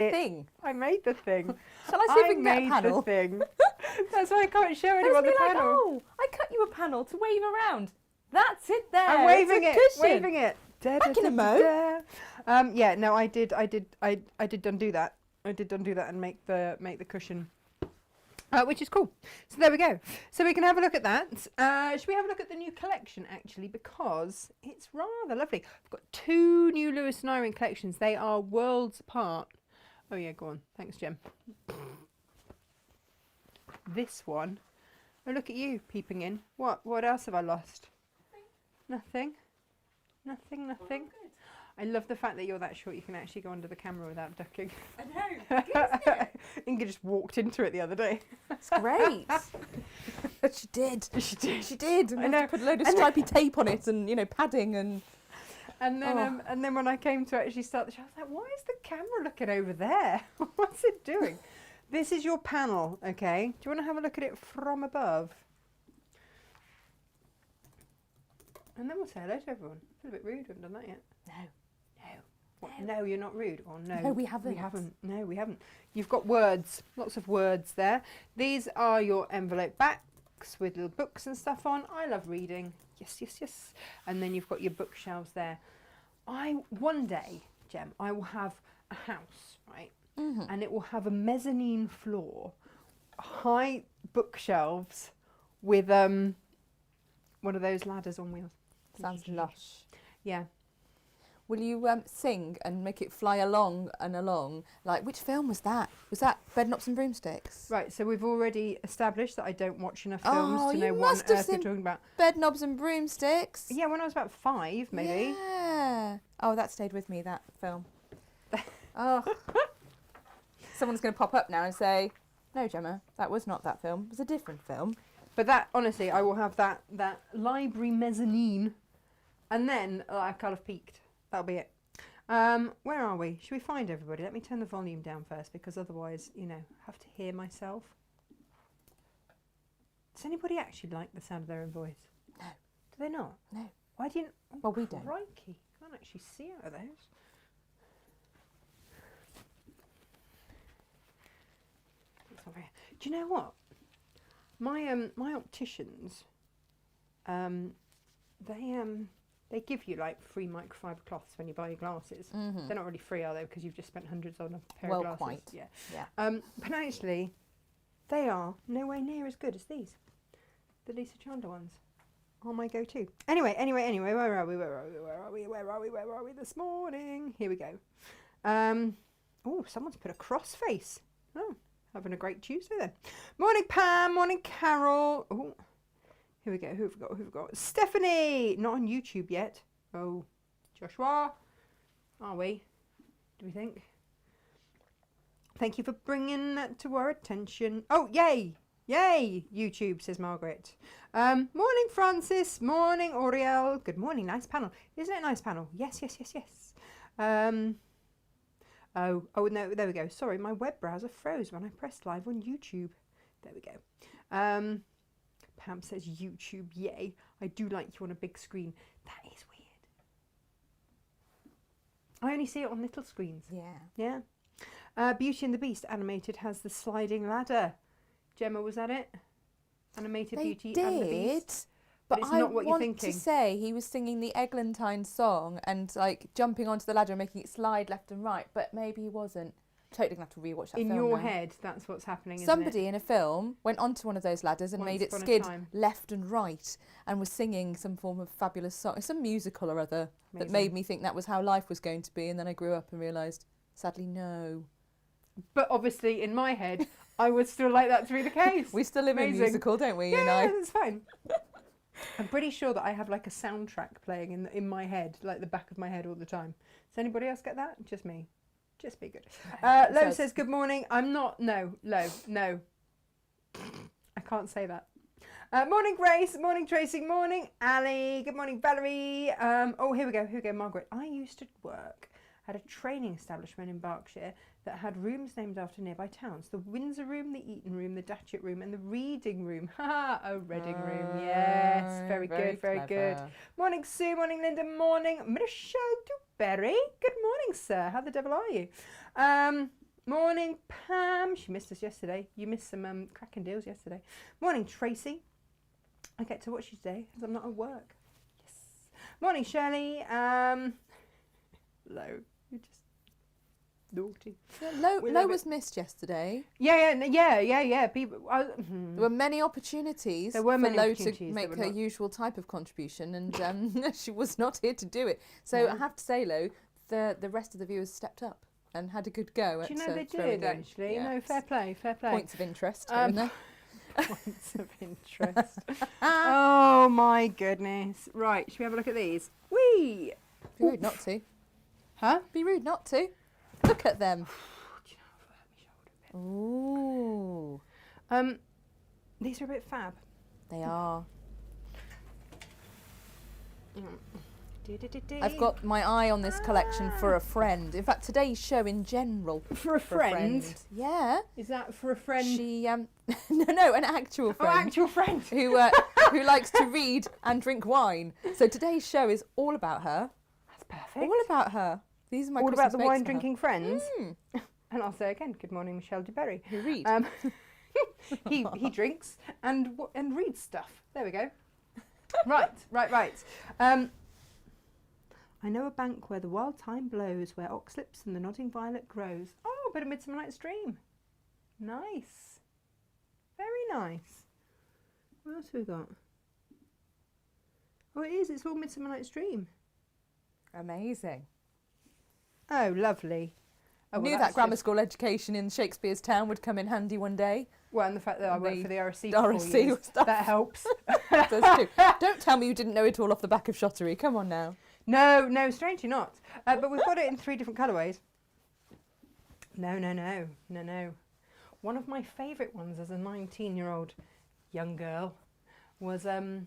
thing. I made the thing. Shall I see if we can get a I made panel? the thing. That's why I can't show There's anyone the me like, panel. oh, I cut you a panel to wave around. That's it there. I'm waving it, it's a cushion. waving it. Back in a mo. Yeah, no, I did undo that. I did undo that and make the cushion, which is cool. So there we go. So we can have a look at that. Should we have a look at the new collection actually, because it's rather lovely. I've got 2 new Lewis and Irene collections. They are worlds apart. Oh yeah, go on. Thanks, Jem. This one. Oh, look at you peeping in. What else have I lost? Nothing. Nothing. Nothing. Oh, I love the fact that you're that short. You can actually go under the camera without ducking. I know. Good, isn't it? Inga just walked into it the other day. It's great. She did. She did. She did. And I know. put a load of stripy tape on it and, you know, padding and... And then when I came to actually start the show, I was like, why is the camera looking over there? What's it doing? This is your panel, okay? Do you want to have a look at it from above? And then we'll say hello to everyone. I feel a bit rude. We haven't done that yet. No. What? No, you're not rude. Or no. No, we haven't. We haven't. No, we haven't. You've got words. Lots of words there. These are your envelope backs with little books and stuff on. I love reading. Yes, yes, yes. And then you've got your bookshelves there. One day, Jem, I will have a house, right? Mm-hmm. And it will have a mezzanine floor, high bookshelves with one of those ladders on wheels. Sounds lush. Yeah. Will you sing and make it fly along and along? Like, which film was that? Was that Bedknobs and Broomsticks? Right, so we've already established that I don't watch enough films Oh, to you know what on must have earth you're seen talking about. Bedknobs and Broomsticks? Yeah, when I was about 5, maybe. Yeah. Oh, that stayed with me, that film. Oh. Someone's going to pop up now and say, no, Gemma, that was not that film. It was a different film. But that, honestly, I will have that library mezzanine, and then I kind of peaked. That'll be it. Where are we? Should we find everybody? Let me turn the volume down first, because otherwise, you know, I have to hear myself. Does anybody actually like the sound of their own voice? No. Do they not? No. Why do you... Oh, Well, we don't. Crikey. Can't actually see out of those. That's not very... Do you know what? My opticians, they give you like free microfiber cloths when you buy your glasses. Mm-hmm. They're not really free, are they? Because you've just spent hundreds on a pair Well, of glasses. quite. Yeah. Yeah. But actually, they are nowhere near as good as these. The Lisa Chandler ones are my go-to. Anyway, where are we this morning? Here we go. Oh, someone's put a cross face. Oh, having a great Tuesday then. Morning, Pam. Morning, Carol. Oh, here we go. Who have we got? Stephanie. Not on YouTube yet. Oh, Joshua. Are we? Do we think? Thank you for bringing that to our attention. Oh, yay. Yay, YouTube, says Margaret. Morning, Francis. Morning, Oriel. Good morning. Nice panel. Isn't it a nice panel? Yes. Oh, no, there we go. Sorry, my web browser froze when I pressed live on YouTube. There we go. Pam says YouTube, yay. I do like you on a big screen. That is weird. I only see it on little screens. Yeah. Yeah. Beauty and the Beast animated has the sliding ladder. Gemma, was that it? Animated Beauty and the Beast. But it's not what you're thinking. I want to say he was singing the Eglantine song and like jumping onto the ladder and making it slide left and right, but maybe he wasn't. Totally gonna have to rewatch that film. In your now. head, that's what's happening. Somebody in a film went onto one of those ladders and made it skid left and right and was singing some form of fabulous song, some musical or other. Amazing. That made me think that was how life was going to be, and then I grew up and realised, sadly, no. But obviously, in my head, I would still like that to be the case. We still live in a musical, don't we? Yeah, you and I. That's fine. I'm pretty sure that I have like a soundtrack playing in my head, like the back of my head all the time. Does anybody else get that? Just me. Just be good. Lo says, good morning. I'm not. No, Lo, no. I can't say that. Morning, Grace. Morning, Tracy. Morning, Ali. Good morning, Valerie. Oh, here we go, Margaret. I used to work at a training establishment in Berkshire that had rooms named after nearby towns. The Windsor Room, the Eton Room, the Datchet Room, and the Reading Room. Oh, Reading Room. Yes. Very good, very good. Morning, Sue. Morning, Linda. Morning, Michelle Dewberry. Good morning, sir. How the devil are you? Morning, Pam. She missed us yesterday. You missed some cracking deals yesterday. Morning, Tracy. I get to watch you today because I'm not at work. Yes. Morning, Shirley. Lo, you're just naughty. Yeah, Lo was missed yesterday. Yeah. People. There were many opportunities for Lo to make her usual type of contribution, and she was not here to do it. So I have to say, Lo, the rest of the viewers stepped up and had a good go. Do you know they did actually? Yeah. No, fair play. Points of interest. Here there. Points of interest. Oh my goodness! Right, should we have a look at these? Whee! Be rude not to. Huh? Be rude not to. Look at them. Do you know I've hurt my shoulder a bit? Ooh. These are a bit fab. They are. Mm. I've got my eye on this collection for a friend. In fact, today's show in general. For a friend? Yeah. Is that for a friend? She no, an actual friend. Oh, actual friend. who likes to read and drink wine. So today's show is all about her. That's perfect. All about her. These are my all Christmas about the bakes wine for her. drinking friends. And I'll say again, good morning, Michelle DeBerry. Who read? He drinks and reads stuff. There we go. Right. I know a bank where the wild thyme blows, where oxlips and the nodding violet grows. Oh, a bit of Midsummer Night's Dream. Nice. Very nice. What else have we got? Oh, it is. It's all Midsummer Night's Dream. Amazing. Oh, lovely. I knew that grammar school education in Shakespeare's Town would come in handy one day. Well, and the fact that I worked for the RSC for 4 years, that helps. Does too. Don't tell me you didn't know it all off the back of Shottery. Come on now. No, strangely not. But we've got it in 3 different colourways. No. One of my favourite ones as a 19-year-old young girl was The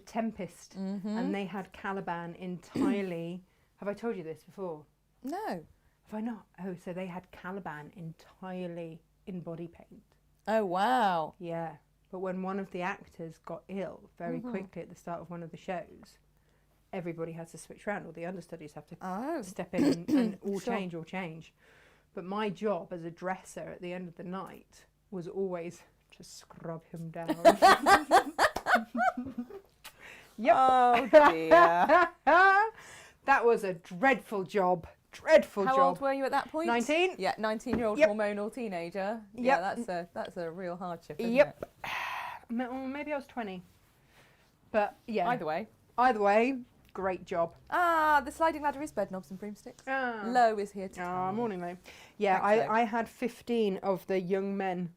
Tempest. And they had Caliban entirely... Have I told you this before? No. Have I not? Oh, so they had Caliban entirely in body paint. Oh, wow. Yeah. But when one of the actors got ill very quickly at the start of one of the shows, everybody has to switch around. All the understudies have to step in and all change. But my job as a dresser at the end of the night was always to scrub him down. Yep. Oh, dear. That was a dreadful job. How old were you at that point? 19. Yeah, 19-year-old hormonal teenager. Yeah, that's a real hardship, isn't it? Maybe I was 20. But yeah. Either way, great job. The sliding ladder is bed knobs and broomsticks. Lo is here to morning, Lo. Yeah, I had 15 of the young men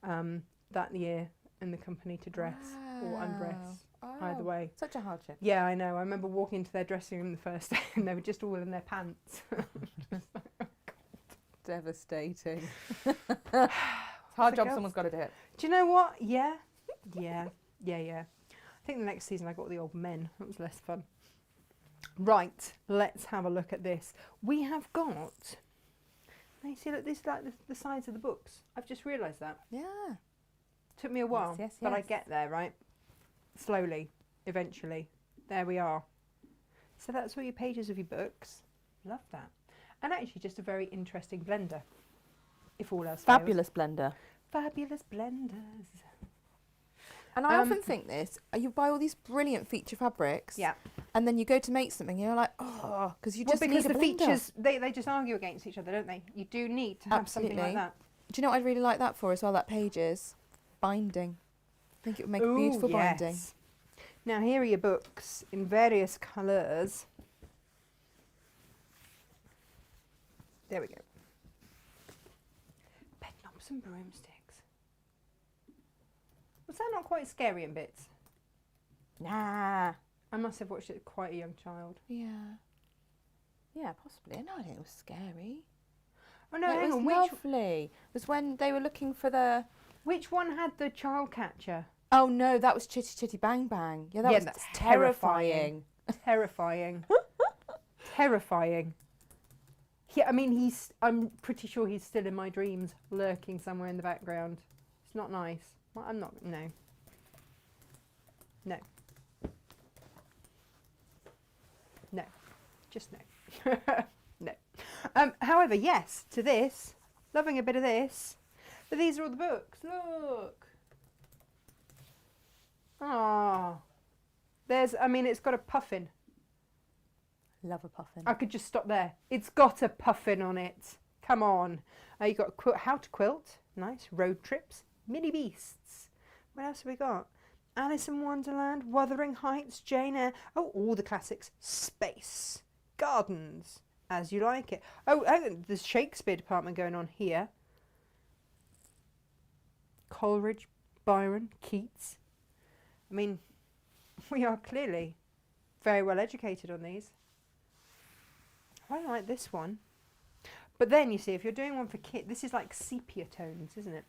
that year in the company to dress or undress. Either way. Such a hardship. Yeah, I know. I remember walking into their dressing room the first day and they were just all in their pants. Devastating. It's a hard job, someone's got to do it. Do you know what? Yeah. I think the next season I got the old men. That was less fun. Right, let's have a look at this. We have got... Now you see, look, this is like the sides of the books. I've just realised that. Yeah. Took me a while, but I get there, right? Slowly, eventually. There we are. So that's all your pages of your books. Love that. And actually just a very interesting blender, if all else fails. Fabulous blender. Fabulous blenders. And I often think this, you buy all these brilliant feature fabrics, and then you go to make something, you're like, oh, because you just need a blender. Features, they just argue against each other, don't they? You do need to have something like that. Do you know what I'd really like that for as well, that pages? Binding. I think it would make a beautiful binding. Now here are your books in various colours. There we go. Bed knobs and broomsticks. Was that not quite scary in bits? Nah. I must have watched it as quite a young child. Yeah. Yeah, possibly. No, I think it was scary. Oh no, hang on. Lovely. It was when they were looking for the... Which one had the child catcher? Oh no, that was Chitty Chitty Bang Bang. Yeah, that was that's terrifying. Terrifying. Terrifying. Yeah, I mean, I'm pretty sure he's still in my dreams, lurking somewhere in the background. It's not nice. Well, I'm not, no. Just no. No. However, yes, to this, Loving a bit of this. But these are all the books. Look. Ah. It's got a puffin. Love a puffin. I could just stop there. It's got a puffin on it. Come on. You got How to Quilt. Nice. Road Trips. Mini Beasts. What else have we got? Alice in Wonderland. Wuthering Heights. Jane Eyre. Oh, all the classics. Space. Gardens. As You Like It. Oh, there's Shakespeare department going on here. Coleridge, Byron, Keats. I mean, we are clearly very well educated on these. I like this one. But then, you see, if you're doing one for kids, this is like sepia tones, isn't it?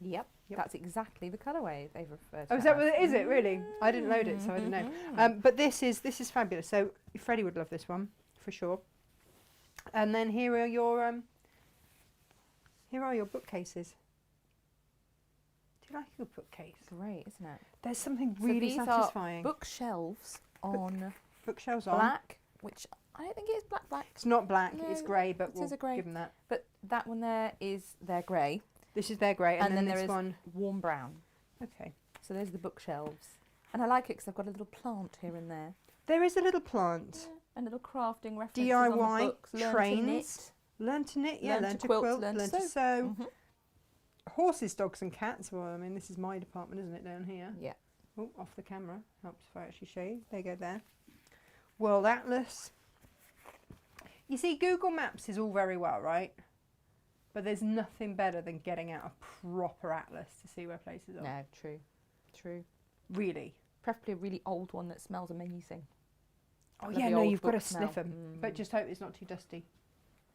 Yep. That's exactly the colourway they've referred to. Oh, is that what it is? It really? I didn't load it, so I don't know. But this is fabulous. So Freddie would love this one for sure. And then here are your bookcases. Do you like your bookcase? Great, isn't it? There's something really satisfying. Are bookshelves on bookshelves on black, which I don't think it is black. It's not black. No, it's grey, but we'll grey. give them that. But that one there is their grey. This is their grey, and then there this is one warm brown. Okay. So there's the bookshelves, and I like it because they've got a little plant here and there. There is a little plant. Yeah, and little crafting references DIY on the books. trains. Learn to knit. Yeah, learn to quilt. Learn to sew. Horses, dogs, and cats. Well, I mean, this is my department, isn't it, down here? Yeah. Oh, off the camera. Helps if I actually show you. There you go there. World Atlas. You see, Google Maps is all very well, right? But there's nothing better than getting out a proper atlas to see where places are. No, true. Really? Preferably a really old one that smells amazing. Oh yeah, no, you've got to sniff them. But just hope it's not too dusty.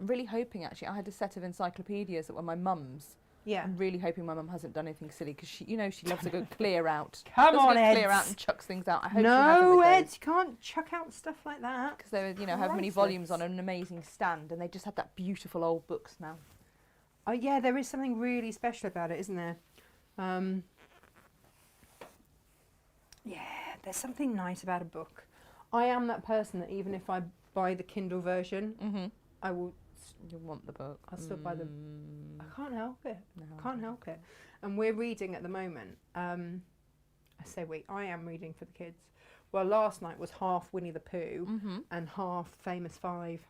I'm really hoping, actually, I had a set of encyclopedias that were my mum's. Yeah. I'm really hoping my mum hasn't done anything silly because she loves a good clear out. Come on, Ed. Clear out and chucks things out. I hope no, she Ed, you can't chuck out stuff like that. Because they were, have many volumes on an amazing stand, and they just had that beautiful old book smell. Oh yeah, there is something really special about it, isn't there? Yeah, there's something nice about a book. I am that person that even if I buy the Kindle version, I will. You want the book? I'll still buy the. I can't help it. No. Can't help it. And we're reading at the moment. I say we. I am reading for the kids. Well, last night was half Winnie the Pooh and half Famous Five.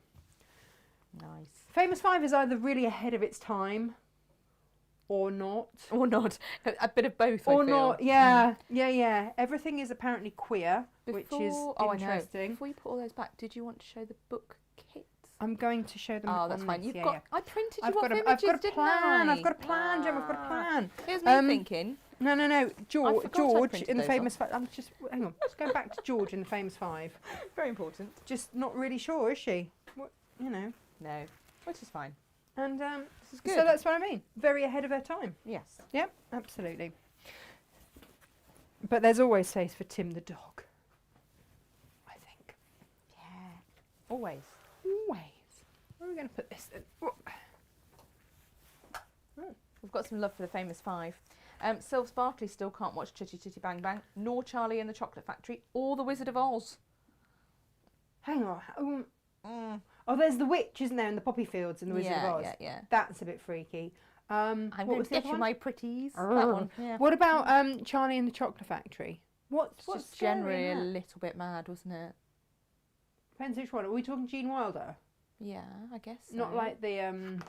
Nice. Famous Five is either really ahead of its time, or not. Or not. A bit of both. Or I feel. not. Yeah. Yeah. Everything is apparently queer, which is interesting. I know. Before you put all those back, did you want to show the book kits? I'm going to show them. Oh, that's fine. You've got. I printed you I've off got images, I've got a didn't plan. I? I've got a plan, Jem. I've got a plan. Here's me thinking. No. George in the Famous off. Five. I'm just hang on. Let's go back to George in the Famous Five. Very important. Just not really sure, is she? What, No, which is fine. And this is good. So that's what I mean. Very ahead of her time. Yes. Yep, absolutely. But there's always space for Tim the dog. I think. Yeah. Always. Where are we going to put this in? We've got some love for the Famous Five. Sylve Sparkley still can't watch Chitty Chitty Bang Bang, nor Charlie and the Chocolate Factory, or The Wizard of Oz. Hang on. Oh, there's the witch, isn't there, in the poppy fields in The Wizard of Oz? Yeah. That's a bit freaky. I'm going to get you my pretties. That one. Yeah. What about Charlie and the Chocolate Factory? What's just generally a little bit mad, wasn't it? Depends which one. Are we talking Gene Wilder? Yeah, I guess so. Not like the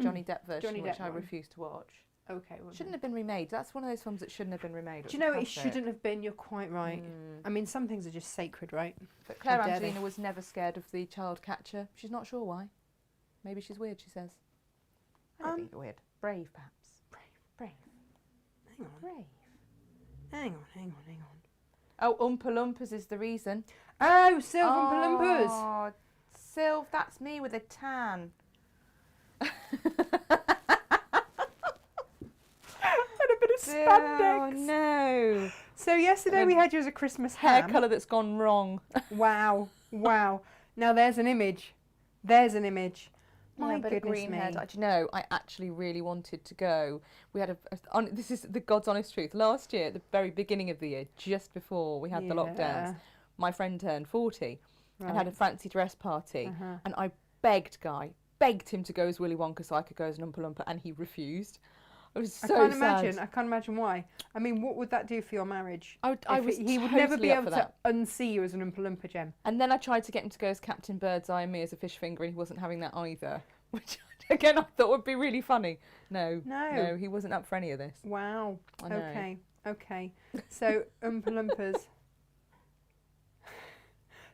Johnny Depp version, Johnny which Depp I one. refuse to watch. Okay. Well, shouldn't have been remade. That's one of those films that shouldn't have been remade. Do you know it shouldn't have been? You're quite right. I mean, some things are just sacred, right? But Claire Angelina was never scared of the child catcher. She's not sure why. Maybe she's weird, she says. I don't think you're weird. Brave, perhaps. Brave. Hang on. Brave. Hang on. Oh, Oompa Loompas is the reason. Oh, Sylve Oompa Loompas. Oh, Sylve, that's me with a tan. Spandex. Oh no! So yesterday we had you as a Christmas hair ham. colour that's gone wrong. Wow. Now there's an image. My goodness green me. head. Do you know, I actually really wanted to go. We had this is the God's honest truth. Last year, at the very beginning of the year, just before we had the lockdowns, my friend turned 40 and had a fancy dress party, and I begged Guy begged him to go as Willy Wonka so I could go as an Oompa Loompa, and he refused. I was so I sad. can't imagine why. I mean, what would that do for your marriage? He would never be able to unsee you as an Oompa Loompa, Gem. And then I tried to get him to go as Captain Birdseye and me as a fish finger, and he wasn't having that either. Which, again, I thought would be really funny. No, he wasn't up for any of this. Wow. Okay. So, Oompa Loompas.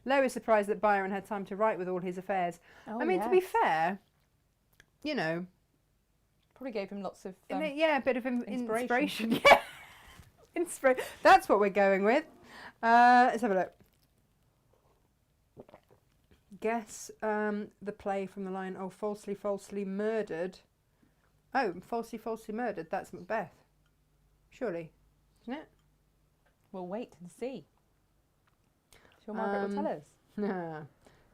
Lo is surprised that Byron had time to write with all his affairs. Oh, I mean, to be fair, you know... Probably gave him lots of... a bit of inspiration. Yeah. Inspiration. That's what we're going with. Let's have a look. Guess the play from the line, oh, falsely, falsely murdered. Oh, falsely, falsely murdered. That's Macbeth. Surely. Isn't it? We'll wait and see. Sure, Margaret will tell us. Nah.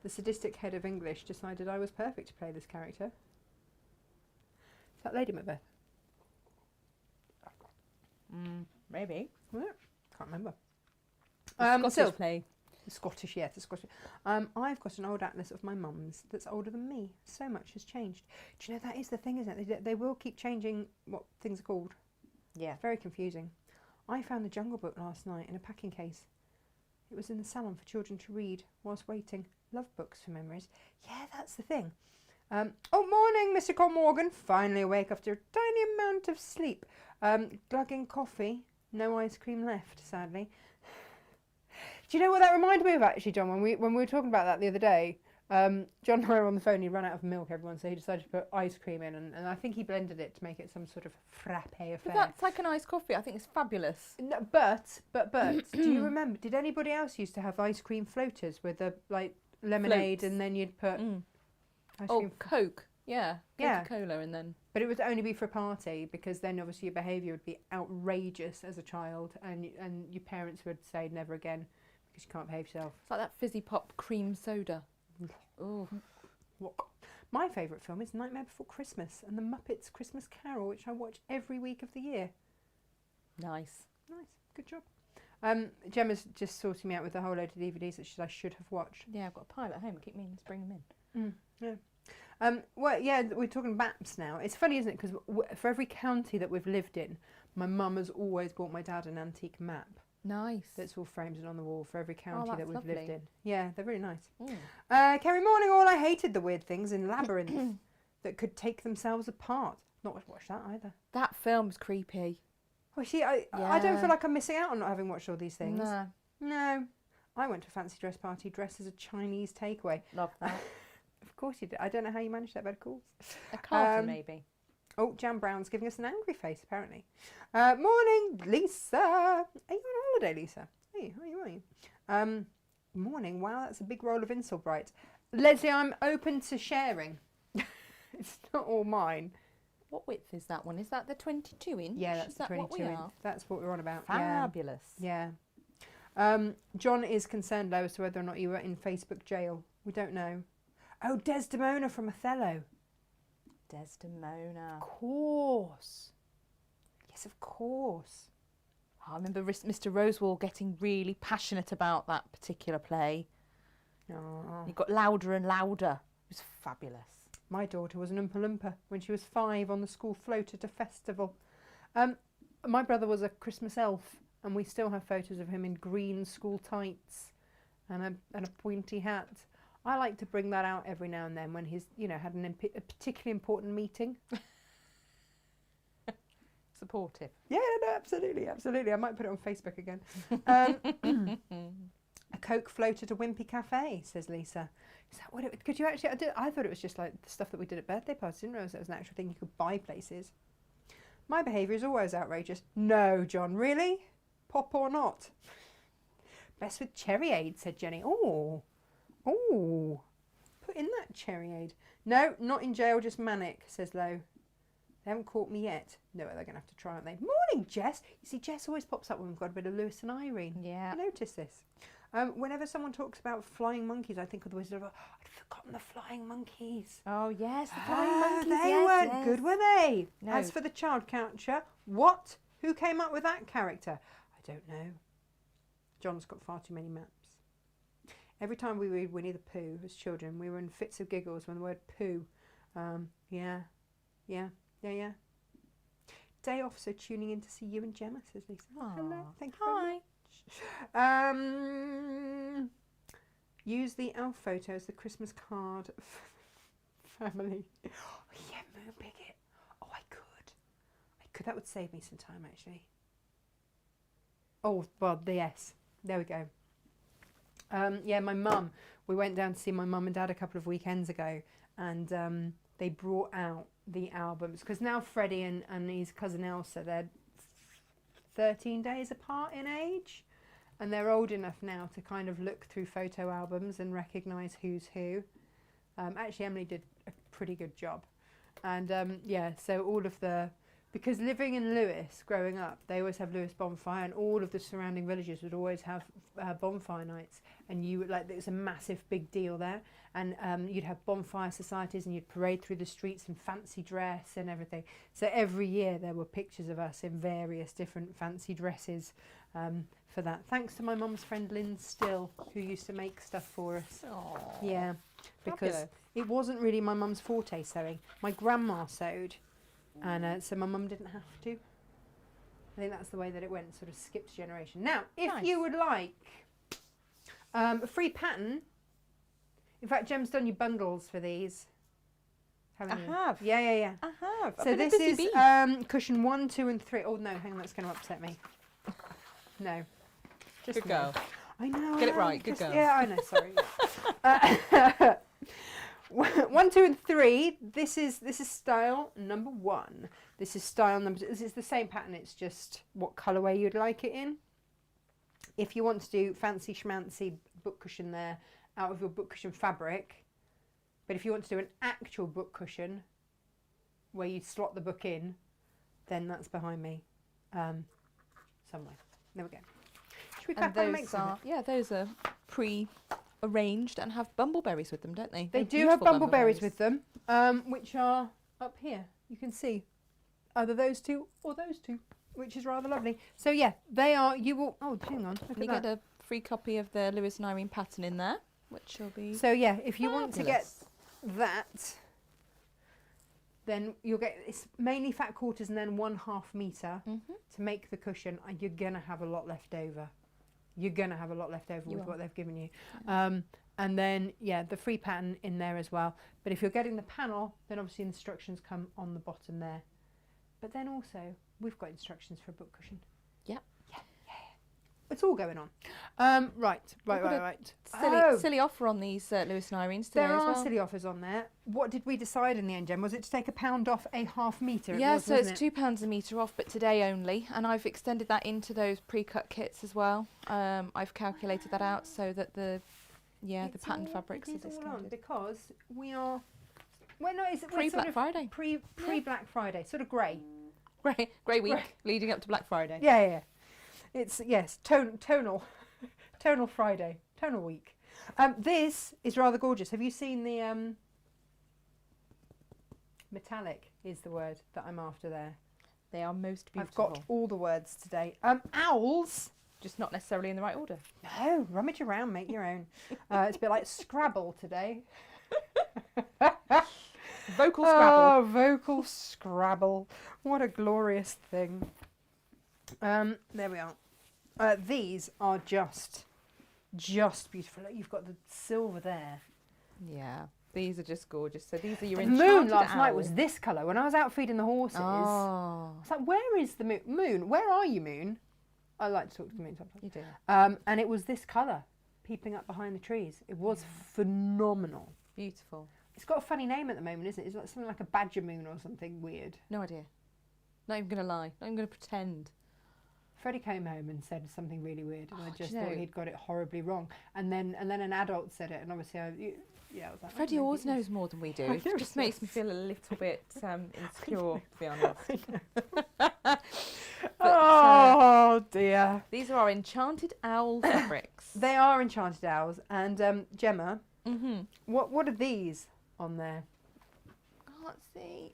The sadistic head of English decided I was perfect to play this character. Is that Lady Macbeth? Maybe. Was it? Can't remember. Scottish play. Scottish, yes, the Scottish. I've got an old atlas of my mum's that's older than me. So much has changed. Do you know, that is the thing, isn't it? They will keep changing what things are called. Yeah. It's very confusing. I found the Jungle Book last night in a packing case. It was in the salon for children to read whilst waiting. Love books for memories. Yeah, that's the thing. Oh, morning, Mr. Cormorgan. Finally awake after a tiny amount of sleep. Glugging coffee. No ice cream left, sadly. Do you know what that reminded me of, actually, John? When we were talking about that the other day, John and I were on the phone. He ran out of milk, everyone, so he decided to put ice cream in, and I think he blended it to make it some sort of frappe affair. But that's like an iced coffee. I think it's fabulous. No, but do you remember? Did anybody else used to have ice cream floaters with a lemonade, Floats. and then you'd put ice cream? Coke. Yeah. Coca-Cola, and then. But it would only be for a party, because then obviously your behaviour would be outrageous as a child, and your parents would say never again because you can't behave yourself. It's like that fizzy pop cream soda. Oh. My favourite film is Nightmare Before Christmas and The Muppets Christmas Carol, which I watch every week of the year. Nice. Good job. Gemma's just sorting me out with a whole load of DVDs that I should have watched. Yeah, I've got a pile at home. I keep meaning to bring them in. Yeah. Well, yeah, we're talking maps now. It's funny, isn't it? Because for every county that we've lived in, my mum has always bought my dad an antique map. Nice. That's all framed and on the wall for every county that we've lovely. lived in. Yeah, they're really nice. Kerry, morning all. I hated the weird things in Labyrinth that could take themselves apart. Not watched that either. That film's creepy. Well, see, I don't feel like I'm missing out on not having watched all these things. No. I went to a fancy dress party dressed as a Chinese takeaway. Love that. Of course you did. I don't know how you managed that, but of course. A carton, maybe. Oh, Jan Brown's giving us an angry face, apparently. Morning, Lisa. Are you on holiday, Lisa? Hey, how are you? Morning. Wow, that's a big roll of Insulbright. Leslie, I'm open to sharing. It's not all mine. What width is that one? Is that the 22 inch? Yeah, that's is the 22 inch. That's what we're on about. Fabulous. Yeah. John is concerned, though, as to whether or not you were in Facebook jail. We don't know. Oh, Desdemona from Othello. Desdemona. Of course. Yes, of course. I remember Mr. Rosewall getting really passionate about that particular play. Oh. It got louder and louder. It was fabulous. My daughter was an Oompa Loompa when she was 5 on the school float at a festival. My brother was a Christmas elf, and we still have photos of him in green school tights and a pointy hat. I like to bring that out every now and then when he's, had a particularly important meeting. Supportive. Yeah, no, absolutely. I might put it on Facebook again. A Coke float at a wimpy cafe, says Lisa. Is that what it? Could you actually? I thought it was just like the stuff that we did at birthday parties. I didn't realise it was an actual thing you could buy places. My behaviour is always outrageous. No, John, really? Pop or not? Best with cherryade, said Jenny. Oh, put in that cherryade. No, not in jail, just manic, says Lo. They haven't caught me yet. No, they're going to have to try, aren't they? Morning, Jess. You see, Jess always pops up when we've got a bit of Lewis and Irene. Yeah. I notice this. Whenever someone talks about flying monkeys, I think of the Wizard of Oz. I'd forgotten the flying monkeys. Oh, yes, the flying monkeys. They weren't good, were they? No. As for the child catcher, what? Who came up with that character? I don't know. John's got far too many maps. Every time we read Winnie the Pooh as children, we were in fits of giggles when the word poo Yeah. Day off, so tuning in to see you and Gemma, says Lisa. Aww. Hello, thank you very much. Use the elf photo as the Christmas card family. Oh, yeah, moon picket. Oh, I could. That would save me some time, actually. Oh, well, yes. There we go. Yeah, my mum. We went down to see my mum and dad a couple of weekends ago, and they brought out the albums because now Freddie and his cousin Elsa, they're 13 days apart in age, and they're old enough now to kind of look through photo albums and recognise who's who. Actually, Emily did a pretty good job, and yeah, so all of the, because living in Lewes growing up, they always have Lewes bonfire, and all of the surrounding villages would always have bonfire nights, and you would, like, it was a massive big deal there, and you'd have bonfire societies, and you'd parade through the streets in fancy dress and everything. So every year there were pictures of us in various different fancy dresses for that. Thanks to my mum's friend Lynn Still, who used to make stuff for us. Aww. Yeah, because Fabulous. it wasn't really my mum's forte, sewing. My grandma sewed, and so my mum didn't have to. I think that's the way that it went, sort of skipped generation. Now, if Nice. you would like a free pattern, in fact, Gem's done your bundles for these. Haven't you? I have. Yeah. I have. So I've been a this busy is bee. cushion 1, 2 and 3. Oh no, hang on, that's going to upset me. No. Just Good no. girl. I know. Get I it know, right, good just- girl. Yeah, I know, sorry. 1, 2 and 3. This is style number 1. This is style number 2. This is the same pattern, it's just what colourway you'd like it in. If you want to do fancy schmancy book cushion there out of your book cushion fabric, but if you want to do an actual book cushion where you slot the book in, then that's behind me somewhere. There we go. Should we crack on and make some? Those are pre-arranged and have bumbleberries with them, don't they? They They're do have beautiful bumbleberries with them, which are up here. You can see either those two or those two, which is rather lovely. So yeah, they are. You will. Oh, hang on. Look You at get that. a free copy of the Lewis and Irene pattern in there, which will be. So yeah, if you want to get fabulous. that, then you'll get, it's mainly fat quarters and then 1/2 metre to make the cushion, and you're gonna have a lot left over. You're gonna have a lot left over with what they've given you. And then yeah, the free pattern in there as well. But if you're getting the panel, then obviously instructions come on the bottom there. But then also we've got instructions for a book cushion. Yep. Yeah. It's all going on. Right. Silly offer on these Lewis and Irenes today There as are well. silly offers on there. What did we decide in the end, Jen? Was it to take £1 off a 1/2 metre? Yeah, so it's £2 a metre off, but today only, and I've extended that into those pre-cut kits as well. I've calculated that out so that the pattern fabrics are discounted. Because we are. Well, no, is it Pre-Black Friday. Pre-Black Friday, sort of grey. Grey week leading up to Black Friday. Yeah. It's tonal Friday, tonal week. This is rather gorgeous. Have you seen the metallic? Is the word that I'm after there. They are most beautiful. I've got all the words today. Owls. Just not necessarily in the right order. No, rummage around, make your own. It's a bit like Scrabble today. Vocal Scrabble. Oh, vocal Scrabble. What a glorious thing. There we are. These are just beautiful. Look, you've got the silver there. Yeah, these are just gorgeous. So these are your The enchanted moon last night owl. was this colour. When I was out feeding the horses, Oh, I was like, where is the moon? Moon, where are you, moon? I like to talk to the moon sometimes. you do. And it was this colour, peeping up behind the trees. It was phenomenal. Beautiful. It's got a funny name at the moment, isn't it? It's like something like a badger moon or something weird. No idea. Not even going to lie. Not even going to pretend. Freddie came home and said something really weird, and I just do you thought know- he'd got it horribly wrong. And then an adult said it, and obviously I was like, Freddie oh, always maybe knows more than we do. I It know just he makes me does. feel a little bit insecure, to be honest. Oh dear. These are our enchanted owl fabrics. They are enchanted owls, and Gemma, Mm-hmm. what are these on there? Can't see.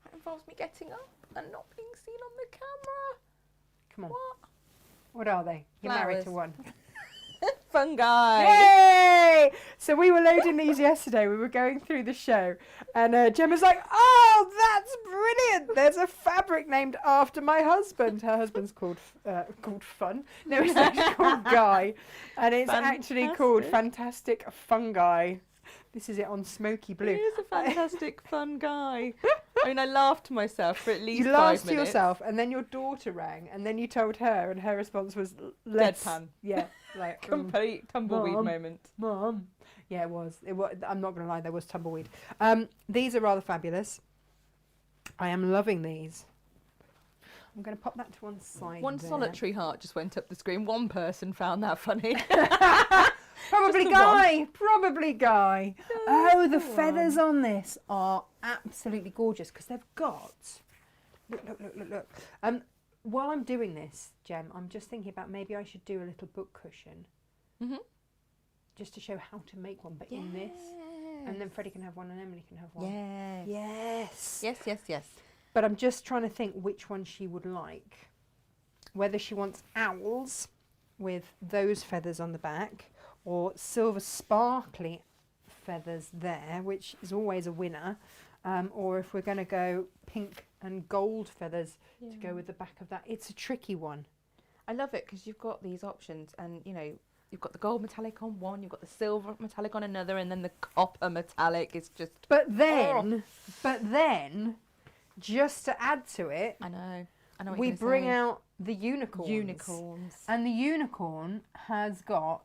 That involves me getting up and not being seen on the camera. Come on. What? What are they? You're married to Flowers. one. fungi. Yay! So we were loading these yesterday. We were going through the show, and Gemma's like, "Oh, that's brilliant! There's a fabric named after my husband. Her husband's called Fun. No, it's actually called Guy, and it's actually called Fantastic Fungi. This is it on smoky blue. He is a fantastic fun guy. I mean, I laughed to myself for at least 5 minutes. You laughed to yourself, and then your daughter rang, and then you told her, and her response was Deadpan. Yeah, like complete tumbleweed moment. Mom. Yeah, it was. I'm not going to lie, there was tumbleweed. These are rather fabulous. I am loving these. I'm going to pop that to one side. One there. solitary heart just went up the screen. One person found that funny. Probably Guy. Probably Guy. Oh, the feathers on this are absolutely gorgeous because they've got. Look. While I'm doing this, Gem, I'm just thinking about maybe I should do a little book cushion. Just to show how to make one, but in this. And then Freddie can have one and Emily can have one. Yes. Yes. But I'm just trying to think which one she would like. Whether she wants owls with those feathers on the back, or silver sparkly feathers there, which is always a winner, or if we're going to go pink and gold feathers to go with the back of that. It's a tricky one. I love it because you've got these options, and you know, you've got the gold metallic on one, you've got the silver metallic on another, and then the copper metallic is just... But then, just to add to it, I know what we you're gonna bring say. out the unicorns. And the unicorn has got...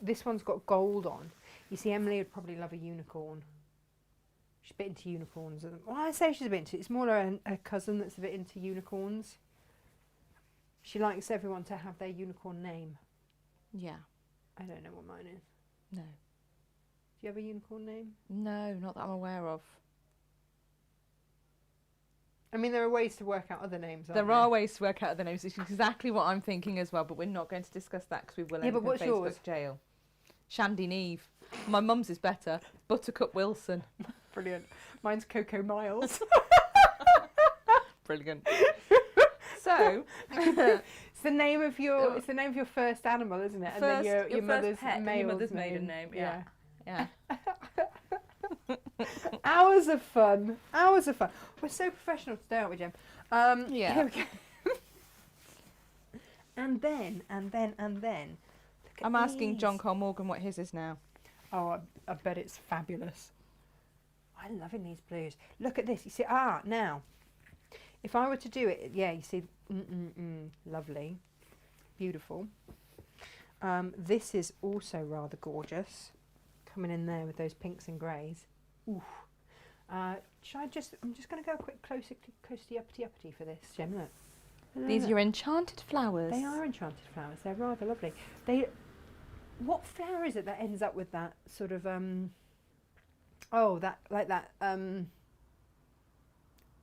this one's got gold on. You see, Emily would probably love a unicorn. She's a bit into unicorns. Well, I say she's a bit into it. It's more a cousin that's a bit into unicorns. She likes everyone to have their unicorn name. Yeah. I don't know what mine is. No. Do you have a unicorn name? No, not that I'm aware of. I mean, there are ways to work out other names, aren't There are ways to work out other names. It's exactly what I'm thinking as well, but we're not going to discuss that because we will end up in what's Facebook yours? jail. Shandy Neve. My mum's is better. Buttercup Wilson. Brilliant. Mine's Coco Miles. Brilliant. So, it's the name of your first animal, isn't it? And then your mother's maiden name. Yeah. Hours of fun. We're so professional today, aren't we, Jem? Yeah. Here we go. and then. I'm asking John Cole Morgan what his is now. Oh, I bet it's fabulous. I'm loving these blues. Look at this. You see, now, if I were to do it, you see, lovely, beautiful. This is also rather gorgeous, coming in there with those pinks and greys. Ooh. I'm just going to go a quick closey uppity for this, Gem. Look. These are your enchanted flowers. They are enchanted flowers. They're rather lovely. What flower is it that ends up with that sort of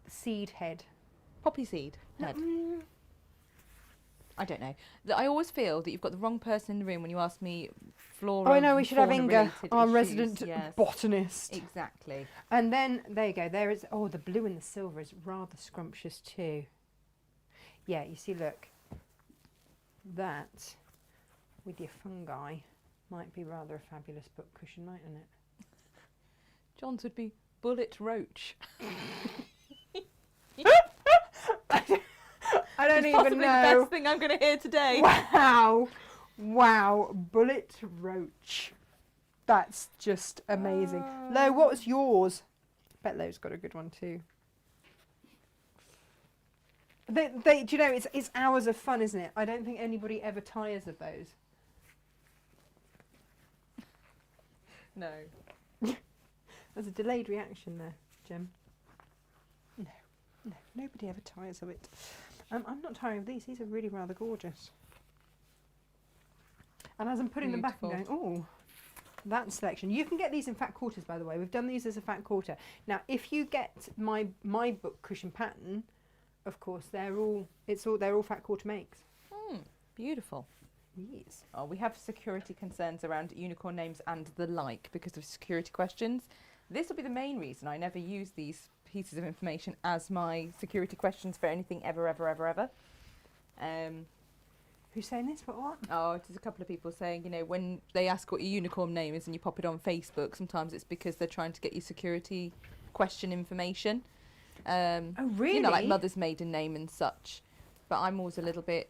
seed head? Poppy seed head. I don't know. I always feel that you've got the wrong person in the room when you ask me flora. Oh, I know. We should have Inga, our issues. resident botanist. Exactly. And then there you go. There is. Oh, the blue and the silver is rather scrumptious too. Yeah, you see. Look, that with your fungi might be rather a fabulous book cushion, mightn't it? John's would be bullet roach. I don't even possibly know. The best thing I'm going to hear today. Wow, bullet roach. That's just amazing. Lo, what was yours? Bet Lo's got a good one too. Do you know, it's hours of fun, isn't it? I don't think anybody ever tires of those. No. There's a delayed reaction there, Jem. No, nobody ever tires of it. I'm not tiring of these. These are really rather gorgeous. And as I'm putting them back, I'm going, oh, that selection. You can get these in fat quarters, by the way. We've done these as a fat quarter. Now, if you get my book cushion pattern, of course, they're all fat quarter makes. Beautiful. Yes. Oh, we have security concerns around unicorn names and the like because of security questions. This will be the main reason I never use these pieces of information as my security questions for anything ever. Who's saying this? What? Oh, there's a couple of people saying, you know, when they ask what your unicorn name is and you pop it on Facebook, sometimes it's because they're trying to get you security question information. Oh, really? You know, like mother's maiden name and such. But I'm always a little bit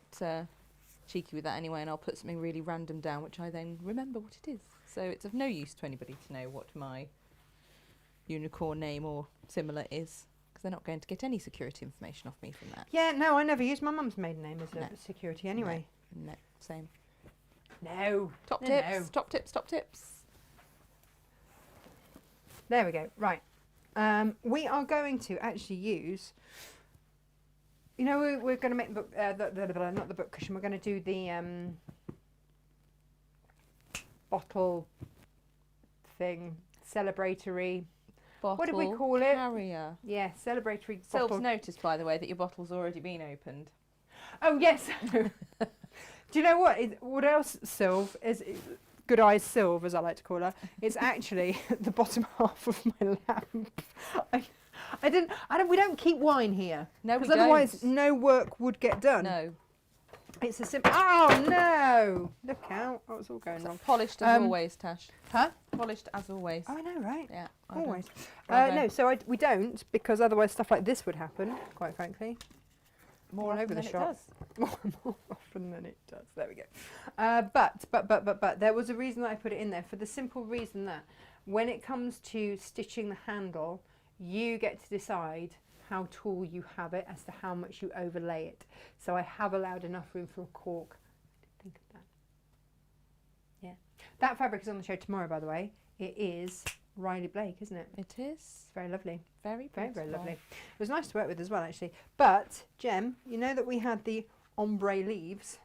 cheeky with that anyway, and I'll put something really random down, which I then remember what it is. So it's of no use to anybody to know what my unicorn name or similar is, because they're not going to get any security information off me from that. Yeah, no, I never used my mum's maiden name as a security anyway. No, same. No. Top tips. There we go. Right. We are going to actually use... You know, we're going to make the book... not the book cushion. We're going to do the bottle thing. Celebratory... What did we call it? Carrier. Yeah, celebratory Sylv's bottle. noticed, by the way, that your bottle's already been opened. Oh, yes. Do you know what? What else, Sylv, is... Good eyes Sylv, as I like to call her. It's actually the bottom half of my lamp. We don't keep wine here. No, we don't. Because otherwise no work would get done. No. It's a simple... Oh, no! Look out. Oh, it's all going wrong. Polished as always, Tash. Huh? Polished as always. Oh, I know, right? Yeah. Always. No, so we don't, because otherwise stuff like this would happen, quite frankly. More all over the shop. More often than it does. There we go. But there was a reason that I put it in there, for the simple reason that when it comes to stitching the handle, you get to decide how tall you have it as to how much you overlay it. So I have allowed enough room for a cork. Think of that. Yeah. That fabric is on the show tomorrow, by the way. It is Riley Blake, isn't it? It is. It's very lovely. Very, very lovely. It was nice to work with as well, actually. But, Jem, you know that we had the ombre leaves?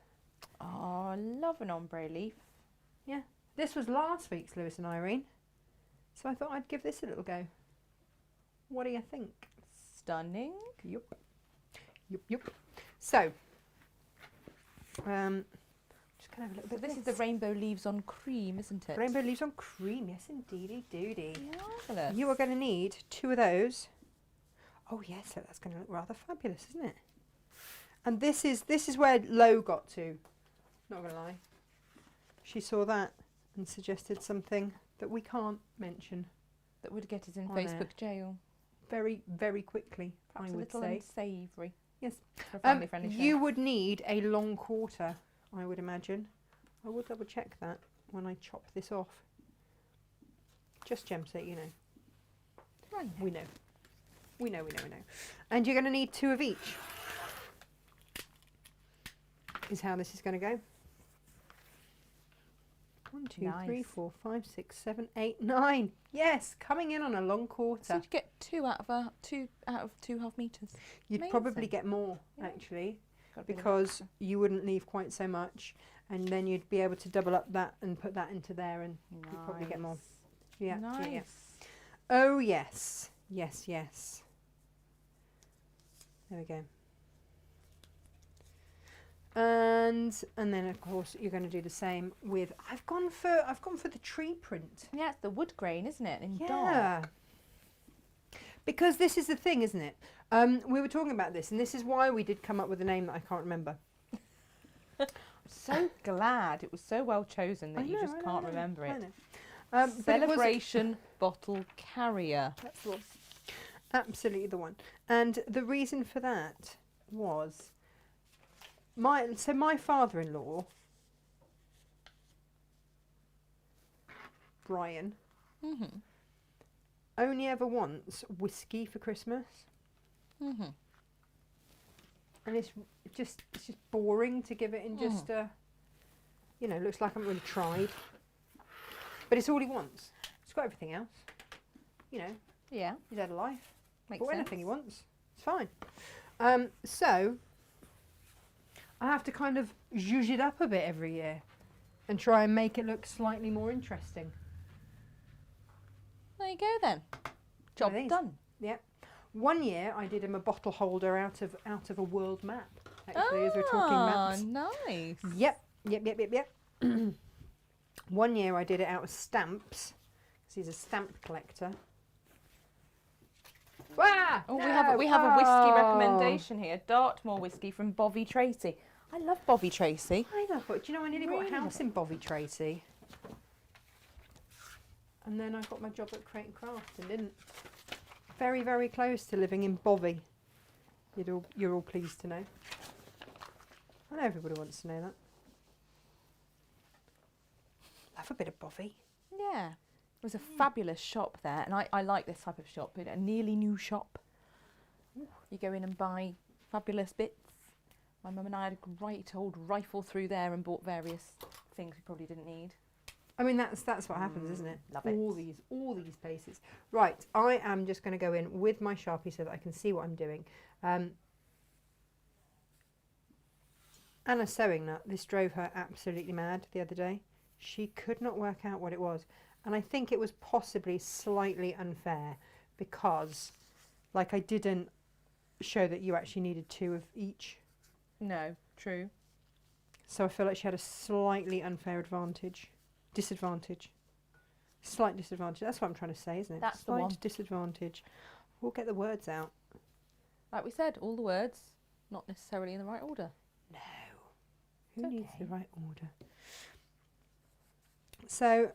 Oh, I love an ombre leaf. Yeah. This was last week's Lewis and Irene. So I thought I'd give this a little go. What do you think? Stunning. Yup. So, just going to have a little bit This is the rainbow leaves on cream, isn't it? Rainbow leaves on cream, yes indeedy doody. Marvellous. You are going to need 2 of those. Oh yes, that's going to look rather fabulous, isn't it? And this is where Lo got to. Not going to lie. She saw that and suggested something that we can't mention. That would get us in On Facebook jail. Very, very quickly, Perhaps I would say. a little unsavoury. Yes. For a family-friendly show. You would need a long quarter, I would imagine. I will double check that when I chop this off. Just Jem, so you know. Right. We know. We know. And you're going to need 2 of each. Is how this is going to go. 1, 2, 3, 4, 5, 6, 7, 8, 9. Yes, coming in on a long quarter. So you'd get 2 out of 2.5 metres. You'd Amazing. probably get more, actually, because you wouldn't leave quite so much, and then you'd be able to double up that and put that into there, and you'd probably get more. Yeah. Nice. Yeah. Oh yes, yes. There we go. And then of course you're going to do the same with. I've gone for the tree print. Yeah, it's the wood grain, isn't it? In Yeah. dark. Because this is the thing, isn't it? We were talking about this, and this is why we did come up with a name that I can't remember. I'm so glad it was so well chosen that I you know, just can't remember I it. know. But it was- Celebration bottle carrier. That's the one. Absolutely the one. And the reason for that was my father-in-law, Brian, only ever wants whiskey for Christmas. And it's just boring to give it in just a, looks like I haven't really tried. But it's all he wants. He's got everything else. Yeah. He's had a life. Makes But sense. anything he wants, it's fine. So I have to kind of zhuzh it up a bit every year and try and make it look slightly more interesting. There you go then. Job One of these. done. Yep. One year I did him a bottle holder out of a world map. Actually, as we're talking maps. Nice. Yep. One year I did it out of stamps, because he's a stamp collector. Ah, Oh, no! we have a whiskey recommendation here. Dartmoor whiskey from Bovey Tracy. I love Bobby Tracy. I love it. Do you know, I nearly bought a Really house in Bobby Tracy. And then I got my job at Create and Craft and didn't. Very, very close to living in Bovey. You're all pleased to know. I know everybody wants to know that. Love a bit of Bovey. Yeah. It was a fabulous shop there, and I like this type of shop, a nearly new shop. You go in and buy fabulous bits. My mum and I had a great old rifle through there and bought various things we probably didn't need. I mean, that's what happens, isn't it? Love it. All these places. Right, I am just going to go in with my Sharpie so that I can see what I'm doing. Anna's sewing nut. This drove her absolutely mad the other day. She could not work out what it was. And I think it was possibly slightly unfair because, like, I didn't show that you actually needed 2 of each. No, true. So I feel like she had a slightly unfair disadvantage. Slight disadvantage. That's what I'm trying to say, isn't it? That's the one. Slight disadvantage. We'll get the words out. Like we said, all the words, not necessarily in the right order. No. Who needs the right order? So,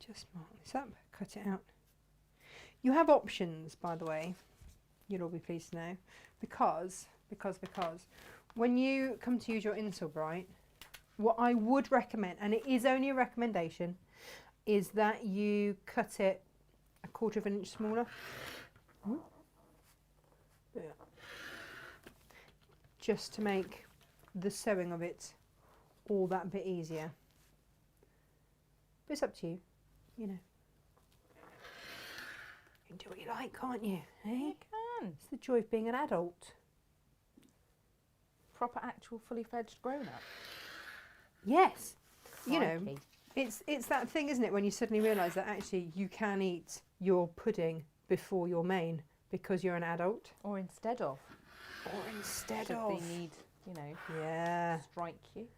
just mark this up, cut it out. You have options, by the way. You'll all be pleased to know. Because when you come to use your Insulbright, what I would recommend, and it is only a recommendation, is that you cut it 1/4 of an inch smaller. Yeah. Just to make the sewing of it all that bit easier. But it's up to you, you know. You can do what you like, can't you? Eh? You can. It's the joy of being an adult. Proper, actual, fully fledged grown up. Yes. You know, Crikey. it's that thing, isn't it, when you suddenly realise that actually you can eat your pudding before your main because you're an adult. Or instead of. Should They need, you know, Yeah. strike you.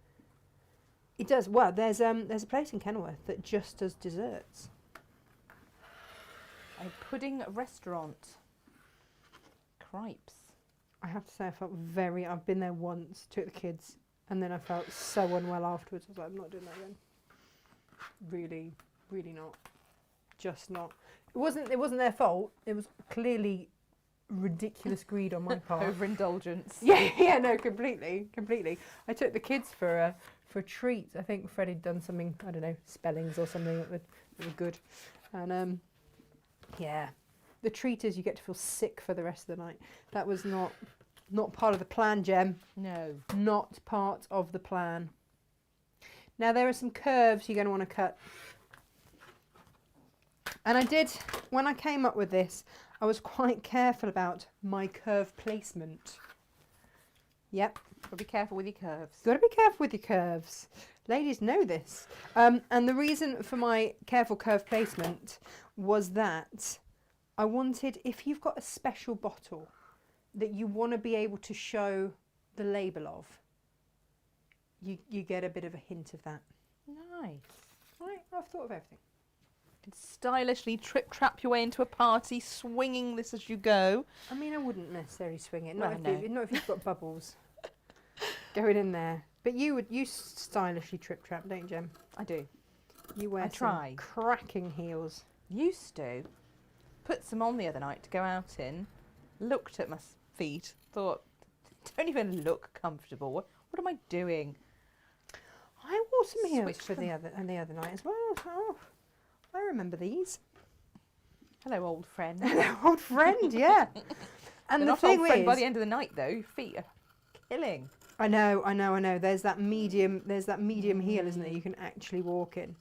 It does. Well, there's a place in Kenilworth that just does desserts. A pudding restaurant. Cripes. I have to say, I've been there once, took the kids, and then I felt so unwell afterwards. I was like, I'm not doing that again. Really, really not. Just not. It wasn't their fault. It was clearly ridiculous greed on my part. Overindulgence. Yeah, no, completely. I took the kids for a treat. I think Fred had done something, I don't know, spellings or something that were good. And yeah, the treat is you get to feel sick for the rest of the night. That was not part of the plan, Jem. No. Not part of the plan. Now there are some curves you're going to want to cut. And I did, when I came up with this, I was quite careful about my curve placement. Yep. But be careful with your curves. Got to be careful with your curves. Ladies know this. And the reason for my careful curve placement was that I wanted, if you've got a special bottle that you want to be able to show the label of, you get a bit of a hint of that. Nice. Right, I've thought of everything. You can stylishly trap your way into a party, swinging this as you go. I mean, I wouldn't necessarily swing it. Well, Not no. if you've got bubbles going in there. But you stylishly trip trap, don't you, Jem? I do. You wear I try. some cracking heels. Used to. Put some on the other night to go out in. Looked at my feet. Thought, don't even look comfortable. What am I doing? I wore some heels Switched for the other night as well. Oh, I remember these. Hello, old friend. Hello, old friend. Yeah. And They're the not thing old friend is, by the end of the night, though. Your feet are killing. I know. There's that medium heel, isn't there? You can actually walk in.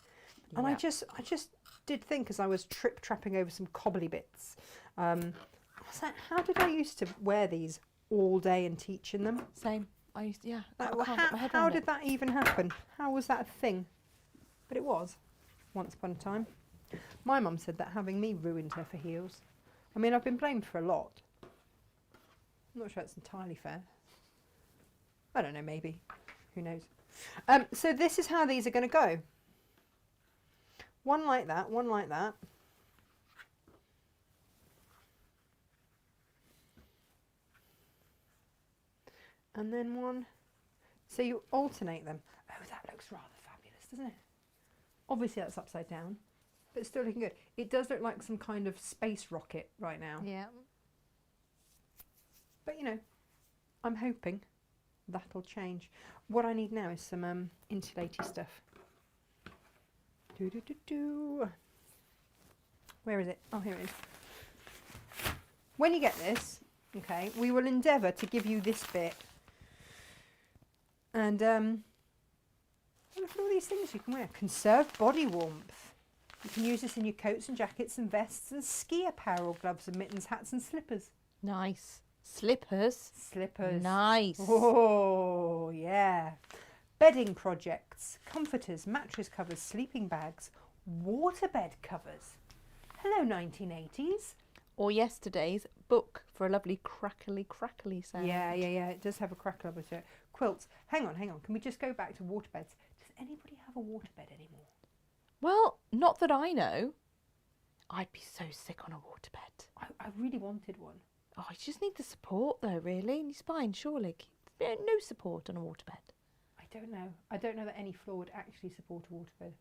And Yeah. I just did think as I was trip trapping over some cobbly bits. I was like, how did I used to wear these all day and teach in them? Same. I used to, yeah. Like, I can't get my head how around did it. that even happen? How was that a thing? But it was, once upon a time. My mum said that having me ruined her for heels. I mean, I've been blamed for a lot. I'm not sure that's entirely fair. I don't know, maybe. Who knows? So this is how these are going to go. One like that, one like that. and then one. So you alternate them. Oh, that looks rather fabulous, doesn't it? Obviously that's upside down, but it's still looking good. It does look like some kind of space rocket right now. Yeah. But you know, I'm hoping that'll change. What I need now is some insulaty stuff. Where is it? Oh, here it is. When you get this, okay, we will endeavour to give you this bit. And look at all these things you can wear. Conserved body warmth. You can use this in your coats and jackets and vests and ski apparel, gloves and mittens, hats and slippers. Nice. Slippers. Slippers. Nice. Oh, yeah. Bedding projects, comforters, mattress covers, sleeping bags, waterbed covers. Hello, 1980s. Or yesterday's book for a lovely crackly sound. Yeah. It does have a crackle over to it. Quilts. Hang on. Can we just go back to waterbeds? Does anybody have a waterbed anymore? Well, not that I know. I'd be so sick on a waterbed. I really wanted one. Oh, you just need the support though, really, in your spine, surely. No support on a waterbed. I don't know. I don't know that any floor would actually support a waterbed.